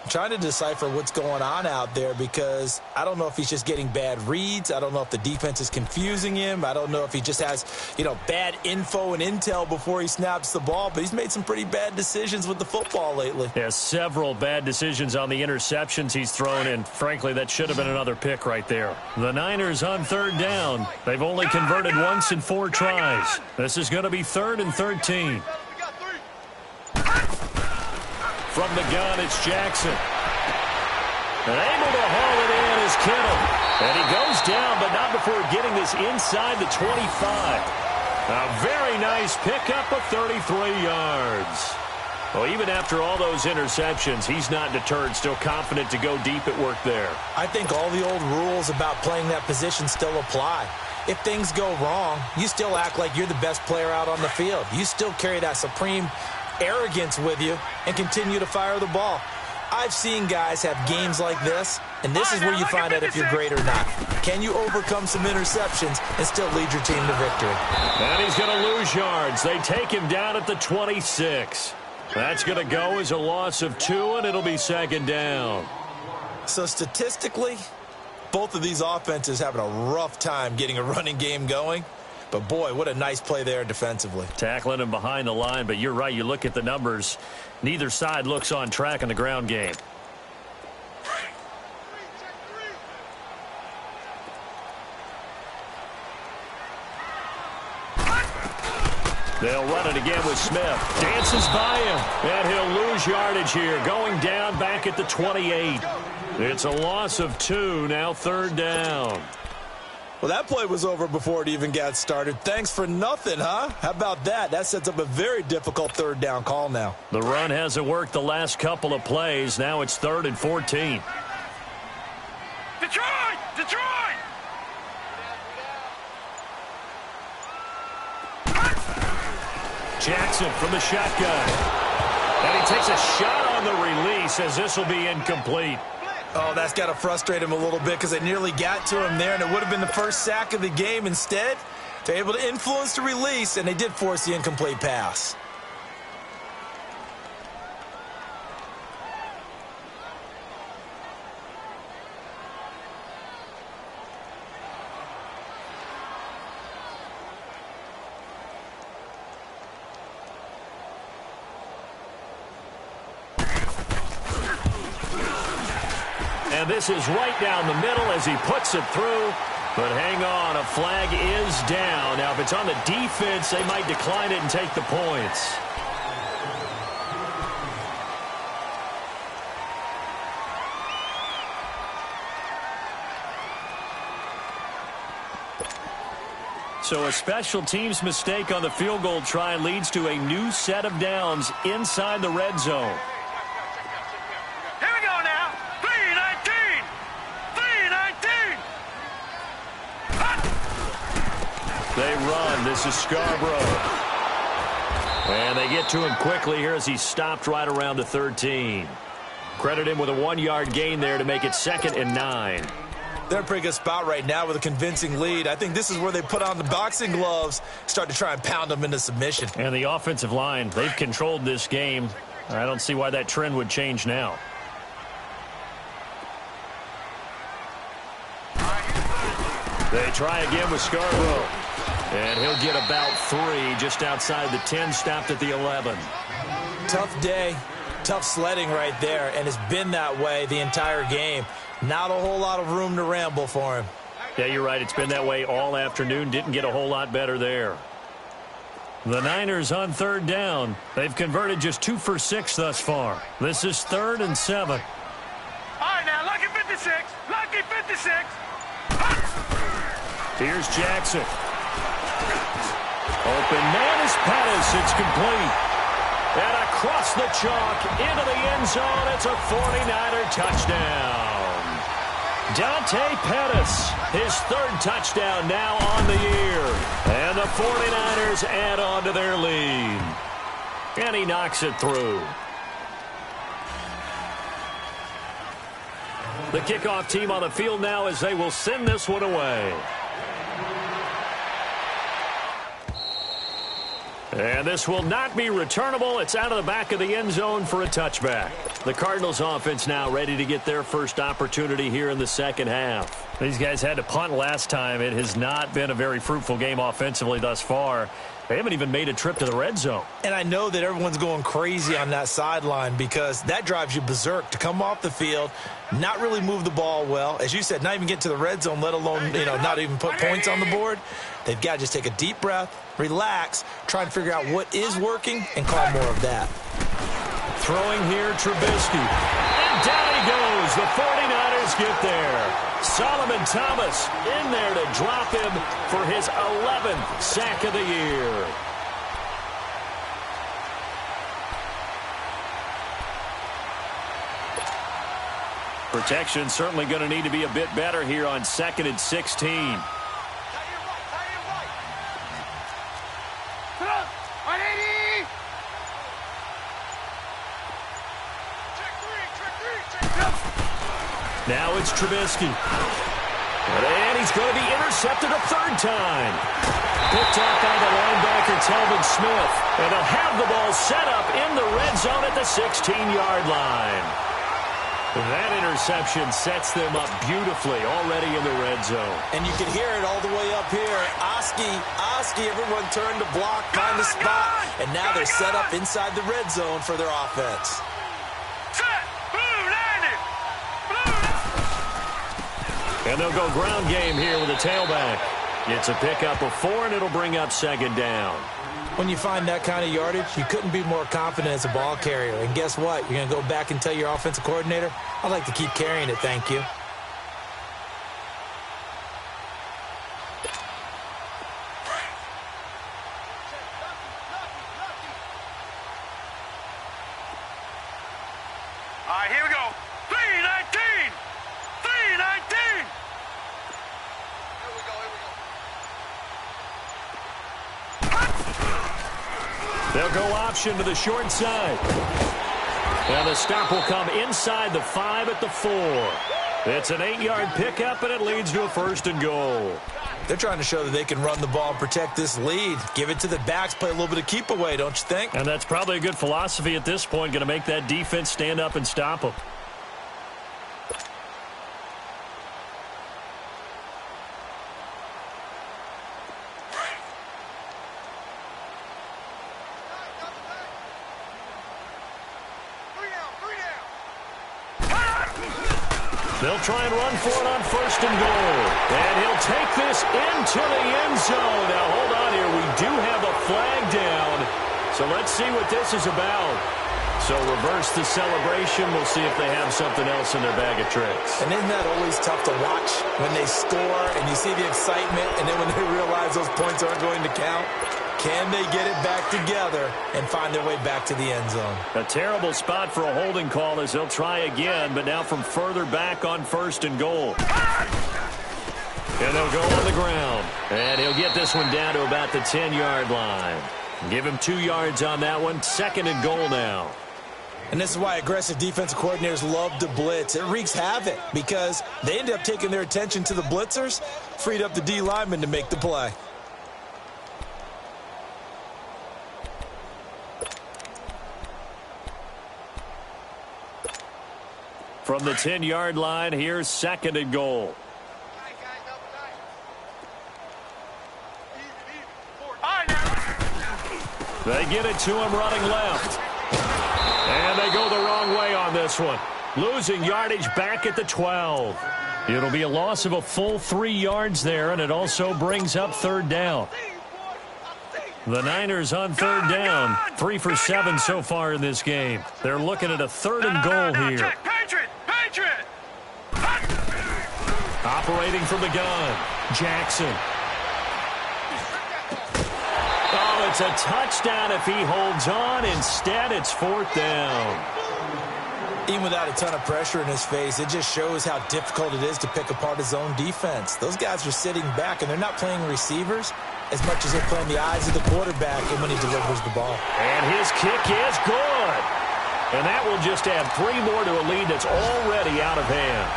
I'm trying to decipher what's going on out there because I don't know if he's just getting bad reads. I don't know if the defense is confusing him. I don't know if he just has, bad info and intel before he snaps the ball. But he's made some pretty bad decisions with the football lately. Yeah, several bad decisions on the interceptions he's thrown in. Frankly, that should have been another pick right there. The Niners on 3rd down. They've only converted once in 4 tries. This is going to be 3rd and 13. From the gun, it's Jackson. And able to haul it in is Kittle. And he goes down, but not before getting this inside the 25. A very nice pickup of 33 yards. Well, even after all those interceptions, he's not deterred, still confident to go deep at work there. I think all the old rules about playing that position still apply. If things go wrong, you still act like you're the best player out on the field. You still carry that supreme arrogance with you and continue to fire the ball. I've seen guys have games like this, and this is where you find out if you're great or not. Can you overcome some interceptions and still lead your team to victory? And he's going to lose yards. They take him down at the 26. That's going to go as a loss of 2, and it'll be 2nd down. So statistically, both of these offenses having a rough time getting a running game going. But, boy, what a nice play there defensively. Tackling him behind the line, but you're right. You look at the numbers. Neither side looks on track in the ground game. They'll run it again with Smith. Dances by him, and he'll lose yardage here, going down back at the 28. It's a loss of 2, now 3rd down. Well, that play was over before it even got started. Thanks for nothing, huh? How about that? That sets up a very difficult 3rd down call now. The run hasn't worked the last couple of plays. Now it's 3rd and 14. Detroit! Detroit! Jackson from the shotgun. And he takes a shot on the release as this will be incomplete. Oh, that's got to frustrate him a little bit because they nearly got to him there, and it would have been the first sack of the game. Instead, they're able to influence the release, and they did force the incomplete pass. And this is right down the middle as he puts it through. But hang on, a flag is down. Now, if it's on the defense, they might decline it and take the points. So a special teams mistake on the field goal try leads to a new set of downs inside the red zone. They run. This is Scarborough. And they get to him quickly here as he stopped right around the 13. Credit him with a 1-yard gain there to make it 2nd and 9. They're in a pretty good spot right now with a convincing lead. I think this is where they put on the boxing gloves, start to try and pound them into submission. And the offensive line, they've controlled this game. I don't see why that trend would change now. They try again with Scarborough. And he'll get about 3 just outside the 10, stopped at the 11. Tough day, tough sledding right there, and it's been that way the entire game. Not a whole lot of room to ramble for him. Yeah, you're right. It's been that way all afternoon. Didn't get a whole lot better there. The Niners on 3rd down. They've converted just 2 for 6 thus far. This is 3rd and 7. All right, now, lucky 56. Lucky 56. Here's Jackson. Open man is Pettis. It's complete. And across the chalk into the end zone. It's a 49er touchdown. Dante Pettis, his 3rd touchdown now on the year. And the 49ers add on to their lead. And he knocks it through. The kickoff team on the field now as they will send this one away. And this will not be returnable. It's out of the back of the end zone for a touchback. The Cardinals offense now ready to get their first opportunity here in the second half. These guys had to punt last time. It has not been a very fruitful game offensively thus far. They haven't even made a trip to the red zone. And I know that everyone's going crazy on that sideline because that drives you berserk to come off the field, not really move the ball well. As you said, not even get to the red zone, let alone, not even put points on the board. They've got to just take a deep breath, relax, try and figure out what is working, and call more of that. Throwing here, Trubisky. And down he goes. The 49ers get there. Solomon Thomas in there to drop him for his 11th sack of the year. Protection certainly going to need to be a bit better here on 2nd and 16. Now it's Trubisky. And he's going to be intercepted a 3rd time. Picked off by the linebacker, Telvin Smith. And they'll have the ball set up in the red zone at the 16-yard line. That interception sets them up beautifully already in the red zone. And you can hear it all the way up here. Oski, everyone turned to block, find the spot. And now they're set up inside the red zone for their offense. And they'll go ground game here with a tailback. It's a pickup of 4, and it'll bring up second down. When you find that kind of yardage, you couldn't be more confident as a ball carrier. And guess what? You're going to go back and tell your offensive coordinator, I'd like to keep carrying it, thank you. All right, here we go. 319! 319! Here we go, here we go. They'll go option to the short side. And the stop will come inside the 5 at the 4. It's an 8-yard pickup, and it leads to a 1st and goal. They're trying to show that they can run the ball and protect this lead. Give it to the backs, play a little bit of keep away, don't you think? And that's probably a good philosophy at this point, going to make that defense stand up and stop them. They'll try and run for it on 1st and goal. And he'll take this into the end zone. Now, hold on here. We do have a flag down. So let's see what this is about. So reverse the celebration. We'll see if they have something else in their bag of tricks. And isn't that always tough to watch when they score and you see the excitement, and then when they realize those points aren't going to count? Can they get it back together and find their way back to the end zone? A terrible spot for a holding call as they'll try again, but now from further back on 1st and goal. And they'll go on the ground. And he'll get this one down to about the 10-yard line. Give him 2 yards on that one. 2nd and goal now. And this is why aggressive defensive coordinators love to blitz. It wreaks havoc because they end up taking their attention to the blitzers, freed up the D lineman to make the play. From the 10-yard line, here's 2nd and goal. They get it to him running left. And they go the wrong way on this one. Losing yardage back at the 12. It'll be a loss of a full 3 yards there, and it also brings up 3rd down. The Niners on 3rd down. 3 for 7 so far in this game. They're looking at a 3rd and goal here. Operating from the gun, Jackson. Oh, it's a touchdown if he holds on. Instead, it's 4th down. Even without a ton of pressure in his face, it just shows how difficult it is to pick apart his own defense. Those guys are sitting back, and they're not playing receivers as much as they're playing the eyes of the quarterback and when he delivers the ball. And his kick is good. And that will just add 3 more to a lead that's already out of hand.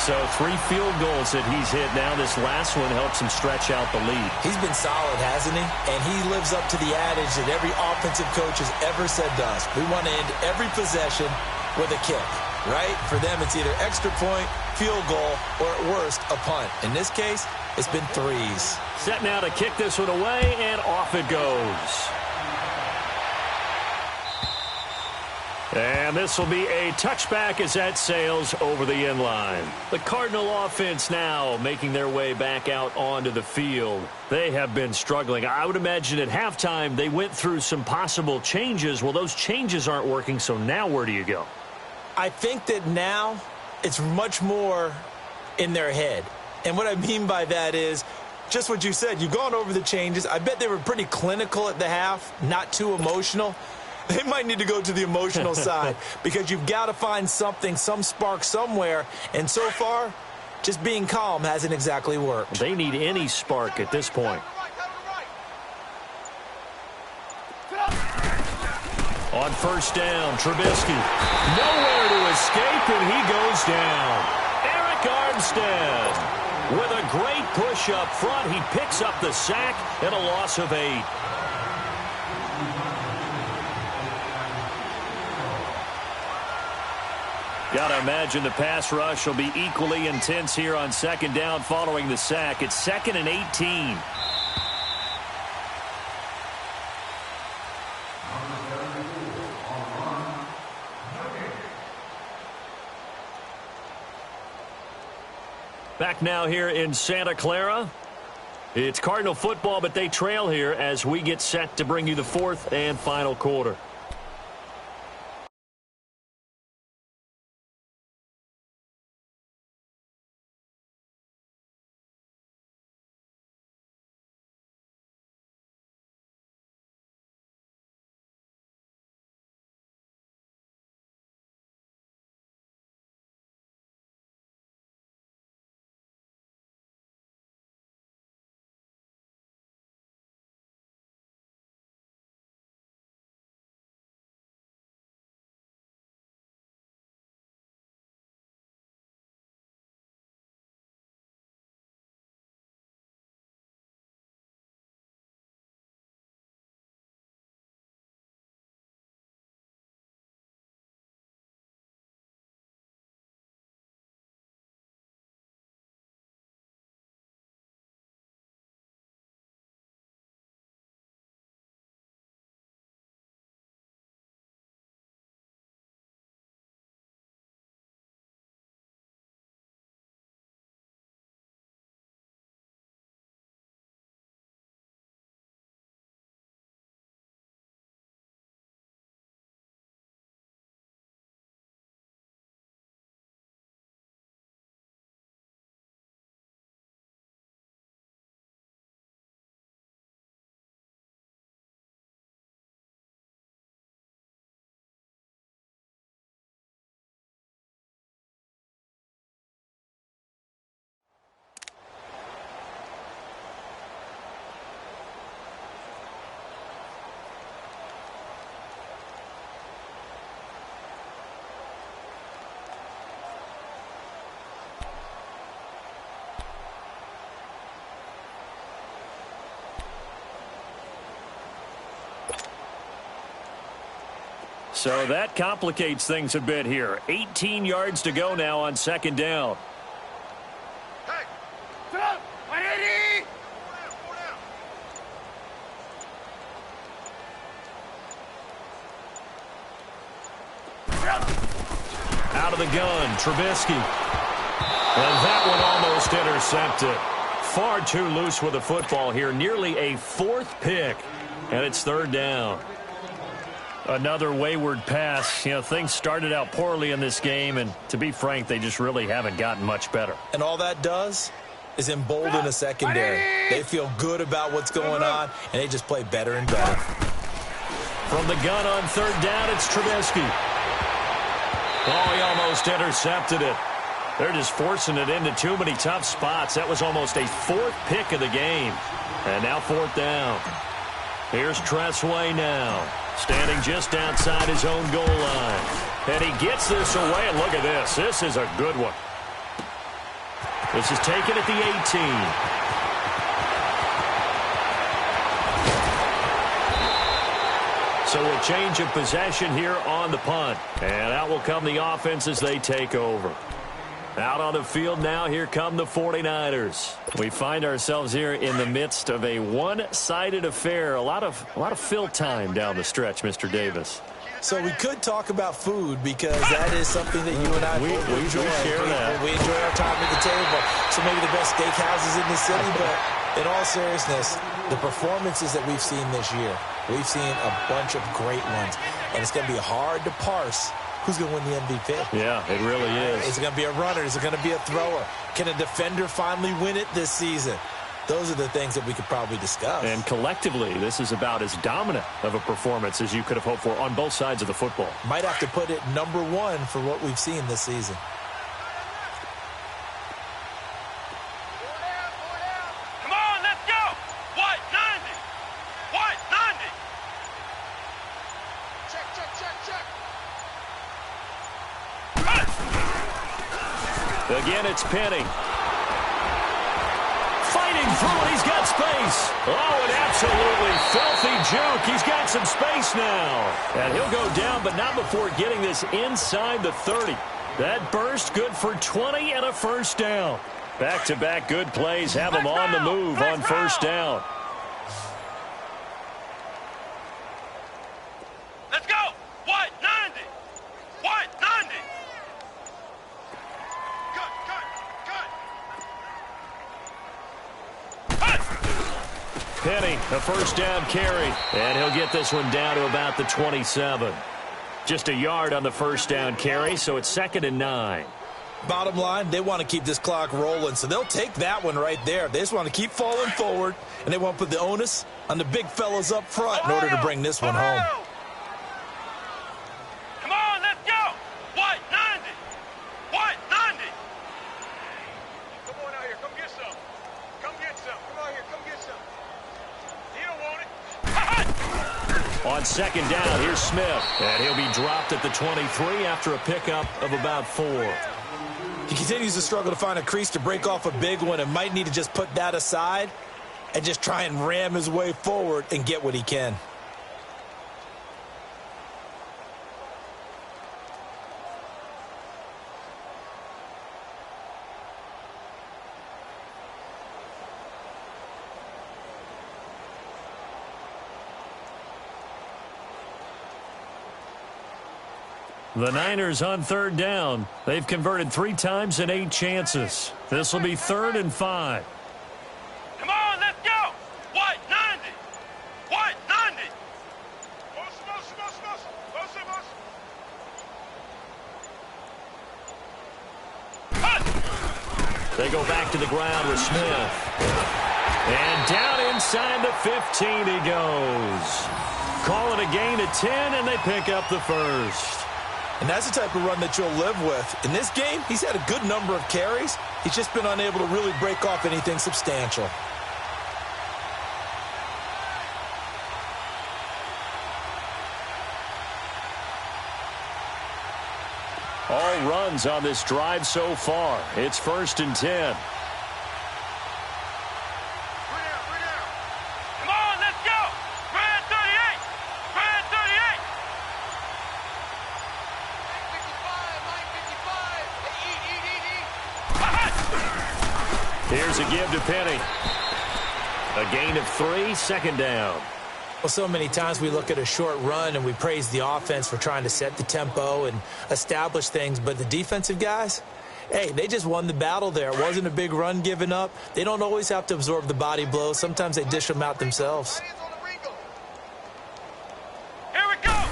So 3 field goals that he's hit now. This last one helps him stretch out the lead. He's been solid, hasn't he? And he lives up to the adage that every offensive coach has ever said to us. We want to end every possession with a kick, right? For them, it's either extra point, field goal, or at worst, a punt. In this case, it's been 3s. Set now to kick this one away, and off it goes. And this will be a touchback as that sails over the end line. The Cardinal offense now making their way back out onto the field. They have been struggling. I would imagine at halftime they went through some possible changes. Well, those changes aren't working, so now where do you go? I think that now it's much more in their head. And what I mean by that is just what you said. You've gone over the changes. I bet they were pretty clinical at the half, not too emotional. They might need to go to the emotional side because you've got to find something, some spark somewhere. And so far, just being calm hasn't exactly worked. They need any spark at this point. On 1st down, Trubisky. Nowhere to escape, and he goes down. Eric Armstead with a great push up front. He picks up the sack and a loss of 8. Got to imagine the pass rush will be equally intense here on 2nd down following the sack. It's 2nd and 18. Back now here in Santa Clara. It's Cardinal football, but they trail here as we get set to bring you the fourth and final quarter. So that complicates things a bit here. 18 yards to go now on second down. Hey, stop! 180! Out of the gun, Trubisky. And that one almost intercepted. Far too loose with the football here. Nearly a fourth pick. And it's third down. Another wayward pass. You know, things started out poorly in this game, and to be frank, they just really haven't gotten much better. And all that does is embolden the secondary. They feel good about what's going on, and they just play better and better. From the gun on third down, it's Trubisky. Oh, he almost intercepted it. They're just forcing it into too many tough spots. That was almost a fourth pick of the game. And now fourth down. Here's Tressway now, standing just outside his own goal line. And he gets this away, and look at this. This is a good one. This is taken at the 18. So a change of possession here on the punt. And out will come the offense as they take over. Out on the field now, here come the 49ers. We find ourselves here in the midst of a one-sided affair. A lot of fill time down the stretch, Mr. Davis. So we could talk about food because that is something that you and I we enjoy. share that. We enjoy our time at the table. So maybe the best steakhouses in the city, but in all seriousness, the performances that we've seen this year, we've seen a bunch of great ones. And it's going to be hard to parse who's going to win the MVP. Yeah, it really is. Is it going to be a runner? Is it going to be a thrower? Can a defender finally win it this season? Those are the things that we could probably discuss. And collectively, this is about as dominant of a performance as you could have hoped for on both sides of the football. Might have to put it number one for what we've seen this season. Come on, let's go! White 90! White 90! Check, check, check, check! Again, it's Penny. Fighting through it, he's got space. Oh, an absolutely filthy juke. He's got some space now. And he'll go down, but not before getting this inside the 30. That burst good for 20 and a first down. Back-to-back good plays have him on the move on first down. Let's go! White 90! White 90! Cut, cut, cut! A first down carry, and he'll get this one down to about the 27. Just a yard on the first down carry, so it's 2nd and 9. Bottom line, they want to keep this clock rolling, so they'll take that one right there. They just want to keep falling forward, and they want to put the onus on the big fellas up front in order to bring this one home. Come on, let's go! White 90! White 90! Come on out here, come get some. Come get some. Come out here, come get some. You don't want it. On 2nd down, here's Smith, and he'll be dropped at the 23 after a pickup of about 4. He continues to struggle to find a crease to break off a big one and might need to just put that aside and just try and ram his way forward and get what he can. The Niners on 3rd down. They've converted 3 times in 8 chances. This will be 3rd and 5. Come on, let's go! White 90! White 90! They go back to the ground with Smith. And down inside the 15 he goes. Call it a gain of 10, and they pick up the first. And that's the type of run that you'll live with. In this game, he's had a good number of carries. He's just been unable to really break off anything substantial. All runs on this drive so far. It's 1st and 10. Come on, let's go! Brand 38! Brand 38! 955! Here's a give to Penny. A gain of 3, 2nd down. Well, so many times we look at a short run and we praise the offense for trying to set the tempo and establish things, but the defensive guys, hey, they just won the battle there. It wasn't a big run given up. They don't always have to absorb the body blows. Sometimes they dish them out themselves. Here we go!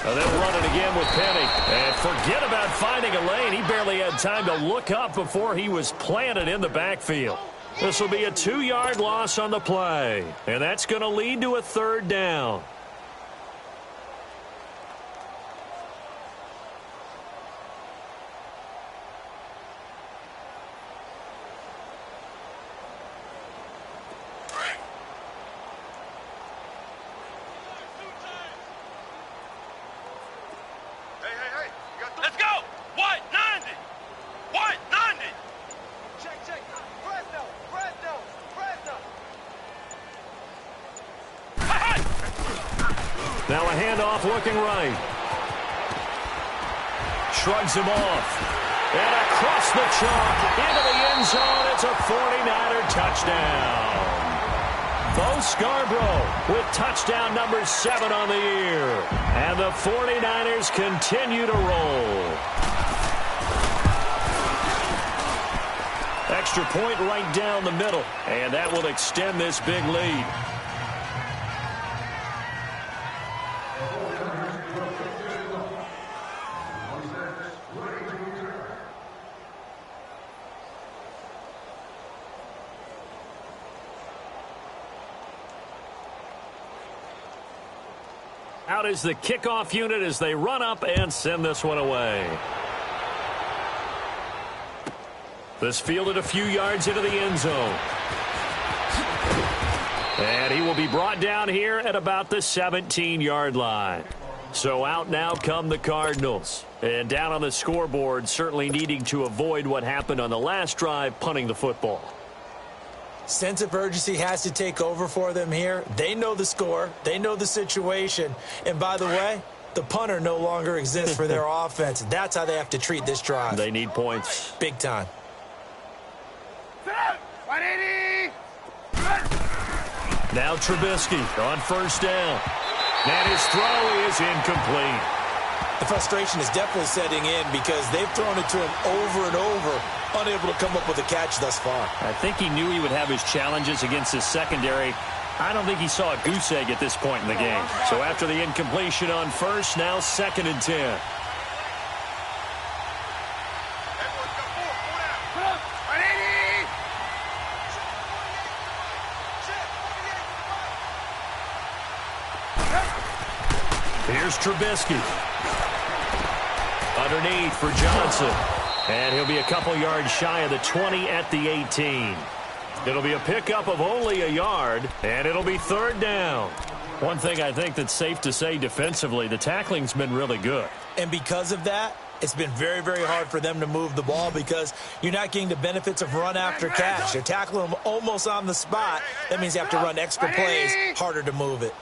They'll run it again with Penny. And forget about finding a lane. He barely had time to look up before he was planted in the backfield. This will be a 2-yard loss on the play. And that's going to lead to a 3rd down. Hey. Let's go! White 90! White 90! Check. Fresno! Now a handoff looking right. Shrugs him off. And across the chalk into the end zone. It's a 49er touchdown. Bo Scarborough with touchdown number 7 on the year. And the 49ers continue to roll. Extra point right down the middle. And that will extend this big lead. Out is the kickoff unit as they run up and send this one away. This fielded a few yards into the end zone. And he will be brought down here at about the 17-yard line. So out now come the Cardinals. And down on the scoreboard, certainly needing to avoid what happened on the last drive, punting the football. Sense of urgency has to take over for them here. They know the score. They know the situation. And by the way, the punter no longer exists for their offense. That's how they have to treat this drive. They need points. Big time. 180! Now Trubisky on 1st down. And his throw is incomplete. The frustration is definitely setting in because they've thrown it to him over and over, unable to come up with a catch thus far. I think he knew he would have his challenges against his secondary. I don't think he saw a goose egg at this point in the game. So after the incompletion on first, now 2nd and 10. Here's Trubisky. Underneath for Johnson. And he'll be a couple yards shy of the 20 at the 18. It'll be a pickup of only a yard, and it'll be 3rd down. One thing I think that's safe to say defensively, the tackling's been really good. And because of that, it's been very, very hard for them to move the ball because you're not getting the benefits of run after catch. You're tackling them almost on the spot. That means you have to run extra plays, harder to move it.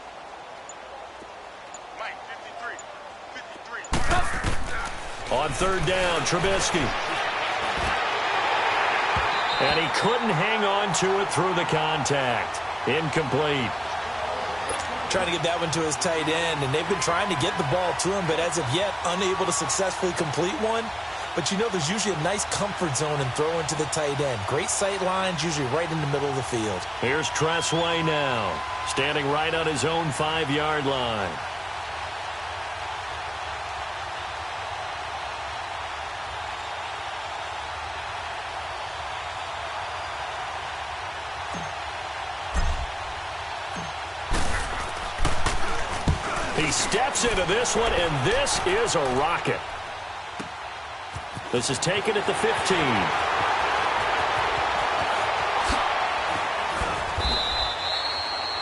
On 3rd down, Trubisky. And he couldn't hang on to it through the contact. Incomplete. Trying to get that one to his tight end, and they've been trying to get the ball to him, but as of yet, unable to successfully complete one. But you know there's usually a nice comfort zone in throwing to the tight end. Great sight lines, usually right in the middle of the field. Here's Tressway now, standing right on his own 5-yard line. He steps into this one, and this is a rocket. This is taken at the 15.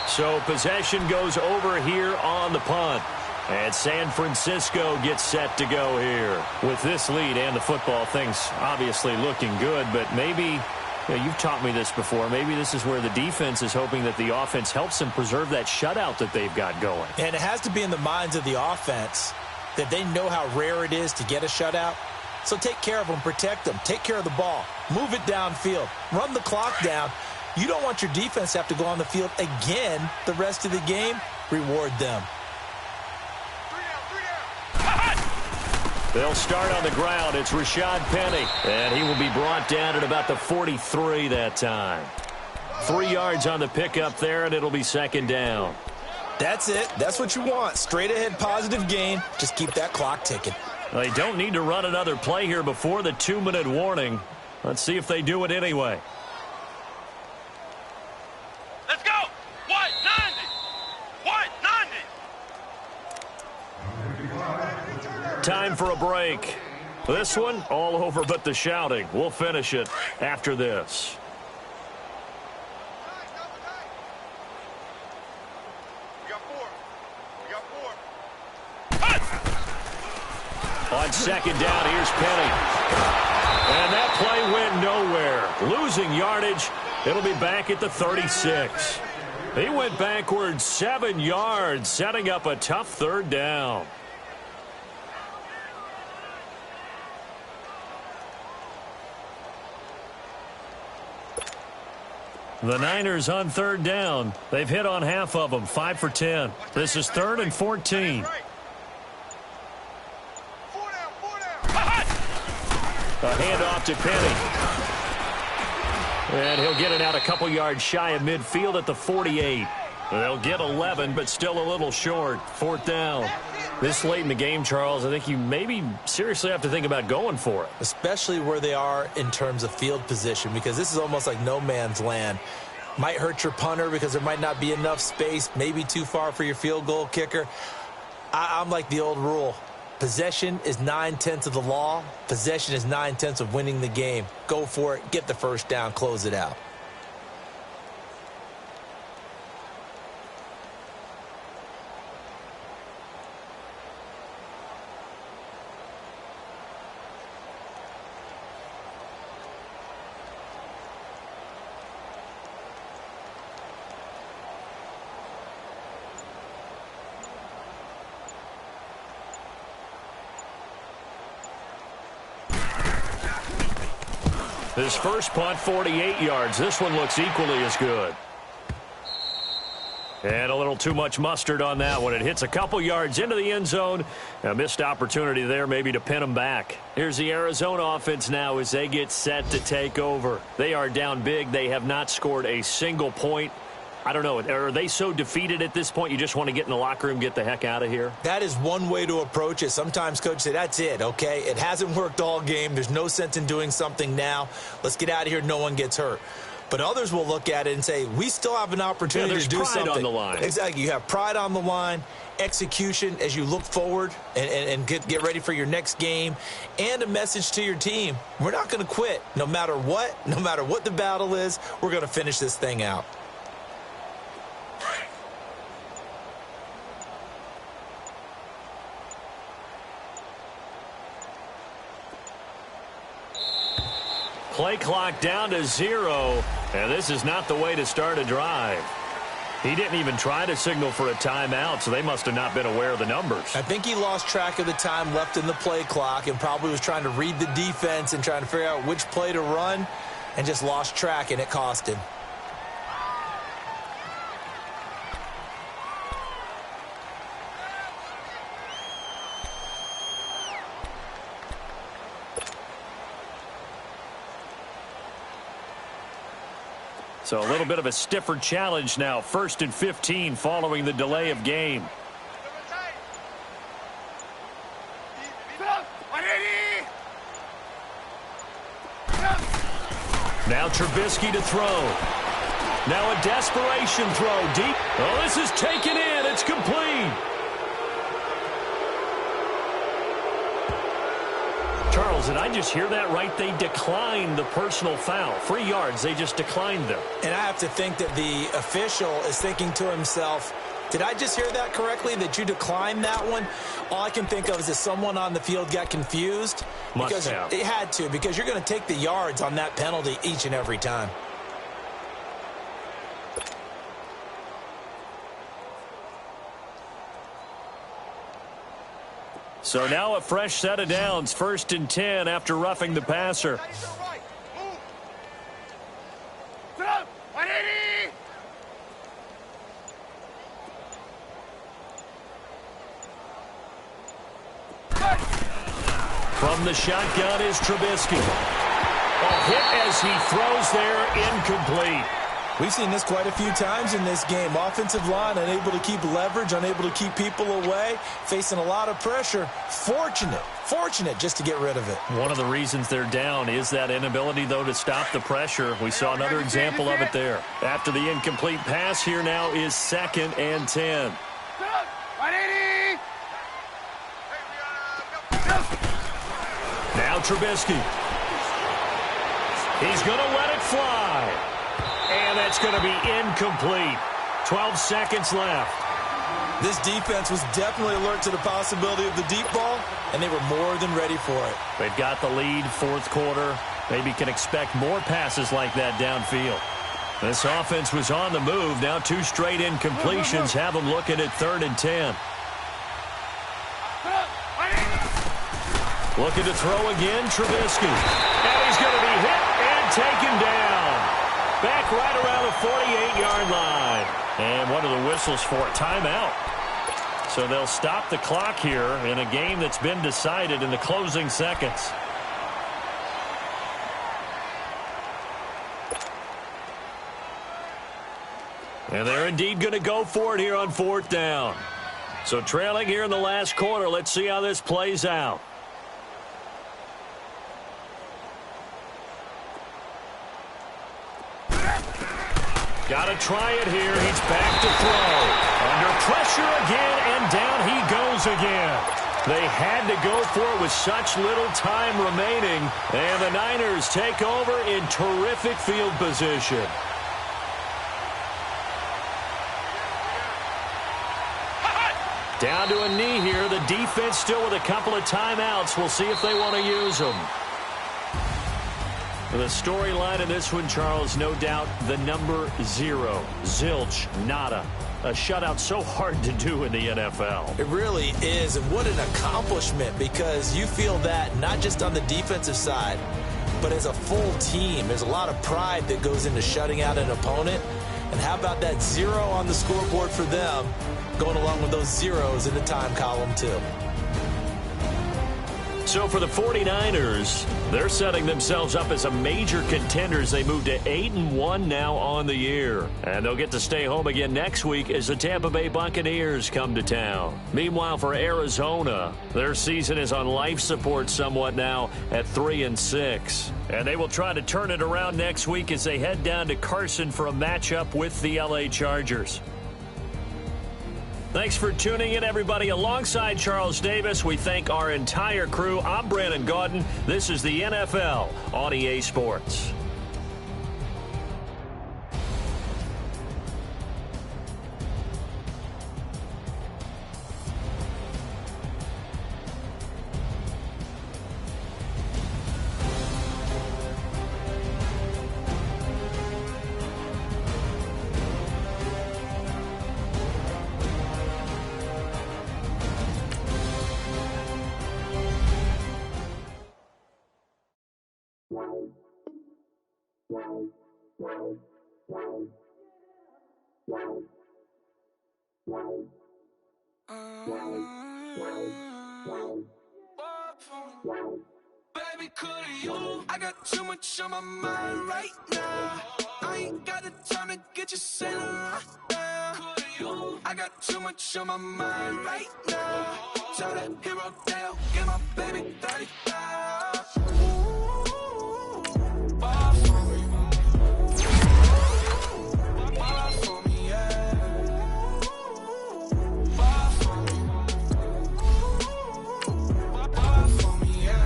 So possession goes over here on the punt. And San Francisco gets set to go here. With this lead and the football, things obviously looking good, but maybe... you've taught me this before. Maybe this is where the defense is hoping that the offense helps them preserve that shutout that they've got going. And it has to be in the minds of the offense that they know how rare it is to get a shutout. So take care of them, protect them, take care of the ball, move it downfield, run the clock down. You don't want your defense to have to go on the field again the rest of the game. Reward them. They'll start on the ground. It's Rashad Penny, and he will be brought down at about the 43 that time. 3 yards on the pickup there, and it'll be 2nd down. That's it. That's what you want. Straight ahead positive gain. Just keep that clock ticking. They don't need to run another play here before the 2-minute warning. Let's see if they do it anyway. Let's go! What? 90! What? 90! Time for a break. This one, all over but the shouting. We'll finish it after this. We got 4. We got 4. On 2nd down, here's Penny. And that play went nowhere. Losing yardage. It'll be back at the 36. He went backwards 7 yards, setting up a tough 3rd down. The Niners on 3rd down. They've hit on half of them, 5 for 10. This is 3rd and 14. A handoff to Penny. And he'll get it out a couple yards shy of midfield at the 48. They'll get 11, but still a little short. 4th down. This late in the game, Charles, I think you maybe seriously have to think about going for it. Especially where they are in terms of field position, because this is almost like no man's land. Might hurt your punter because there might not be enough space, maybe too far for your field goal kicker. I'm like the old rule. Possession is 9/10 of the law. Possession is 9/10 of winning the game. Go for it. Get the 1st down. Close it out. His first punt, 48 yards. This one looks equally as good. And a little too much mustard on that one. It hits a couple yards into the end zone. A missed opportunity there maybe to pin them back. Here's the Arizona offense now as they get set to take over. They are down big. They have not scored a single point. I don't know. Are they so defeated at this point you just want to get in the locker room, get the heck out of here? That is one way to approach it. Sometimes coaches say, that's it, okay? It hasn't worked all game. There's no sense in doing something now. Let's get out of here. No one gets hurt. But others will look at it and say, we still have an opportunity to do something. There's pride on the line. Exactly. You have pride on the line, execution as you look forward and get ready for your next game, and a message to your team. We're not going to quit no matter what the battle is. We're going to finish this thing out. Play clock down to 0, and this is not the way to start a drive. He didn't even try to signal for a timeout, so they must have not been aware of the numbers. I think he lost track of the time left in the play clock and probably was trying to read the defense and trying to figure out which play to run and just lost track, and it cost him. So a little bit of a stiffer challenge now. 1st and 15 following the delay of game. Now Trubisky to throw. Now a desperation throw deep. Oh, this is taken in. It's complete. Charles, did I just hear that right? They declined the personal foul. 3 yards, they just declined them. And I have to think that the official is thinking to himself, did I just hear that correctly, that you declined that one? All I can think of is that someone on the field got confused. Must have. It had to, because you're going to take the yards on that penalty each and every time. So now a fresh set of downs, 1st and 10 after roughing the passer. From the shotgun is Trubisky. A hit as he throws there, incomplete. We've seen this quite a few times in this game. Offensive line unable to keep leverage, unable to keep people away, facing a lot of pressure. Fortunate just to get rid of it. One of the reasons they're down is that inability, though, to stop the pressure. We saw another example of it there. After the incomplete pass, here now is 2nd and 10. Now Trubisky. He's going to let it fly. And that's going to be incomplete. 12 seconds left. This defense was definitely alert to the possibility of the deep ball, and they were more than ready for it. They've got the lead, 4th quarter. Maybe can expect more passes like that downfield. This offense was on the move. Now 2 straight incompletions have them looking at 3rd and 10. Looking to throw again, Trubisky. And he's going to be hit and taken down. Back right around the 48-yard line. And what are the whistles for? Timeout. So they'll stop the clock here in a game that's been decided in the closing seconds. And they're indeed going to go for it here on 4th down. So trailing here in the last quarter. Let's see how this plays out. Got to try it here. He's back to throw. Under pressure again, and down he goes again. They had to go for it with such little time remaining. And the Niners take over in terrific field position. Down to a knee here. The defense still with a couple of timeouts. We'll see if they want to use them. The storyline in this one, Charles, no doubt the number 0. Zilch, nada. A shutout so hard to do in the NFL. It really is, and what an accomplishment, because you feel that not just on the defensive side, but as a full team. There's a lot of pride that goes into shutting out an opponent, And how about that 0 on the scoreboard for them, going along with those zeros in the time column, too. So for the 49ers, they're setting themselves up as a major contender as they move to 8-1 now on the year. And they'll get to stay home again next week as the Tampa Bay Buccaneers come to town. Meanwhile, for Arizona, their season is on life support somewhat now at 3-6. And they will try to turn it around next week as they head down to Carson for a matchup with the LA Chargers. Thanks for tuning in, everybody. Alongside Charles Davis, we thank our entire crew. I'm Brandon Gaudin. This is the NFL on EA Sports. Baby, could you? I got too much on my mind right now. I ain't got the time to get you sailing right now. Could you? I got too much on my mind right now. Tell that hero down, get my baby 35. Ball for me. Ball for me, yeah. Ball for me. Ball for me, yeah.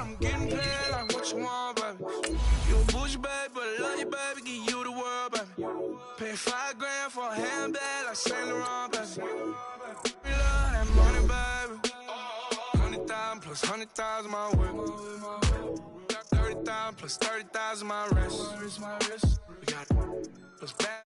I'm getting paid like what you want, baby. You a bougie, baby, but I love you, baby. Give you the world, baby. Pay $5 grand for a handbag like Saint Laurent, baby. We love that money, baby. 100,000 plus 100,000 my whip. 30,000 plus 30,000 my wrist. We got plus bad.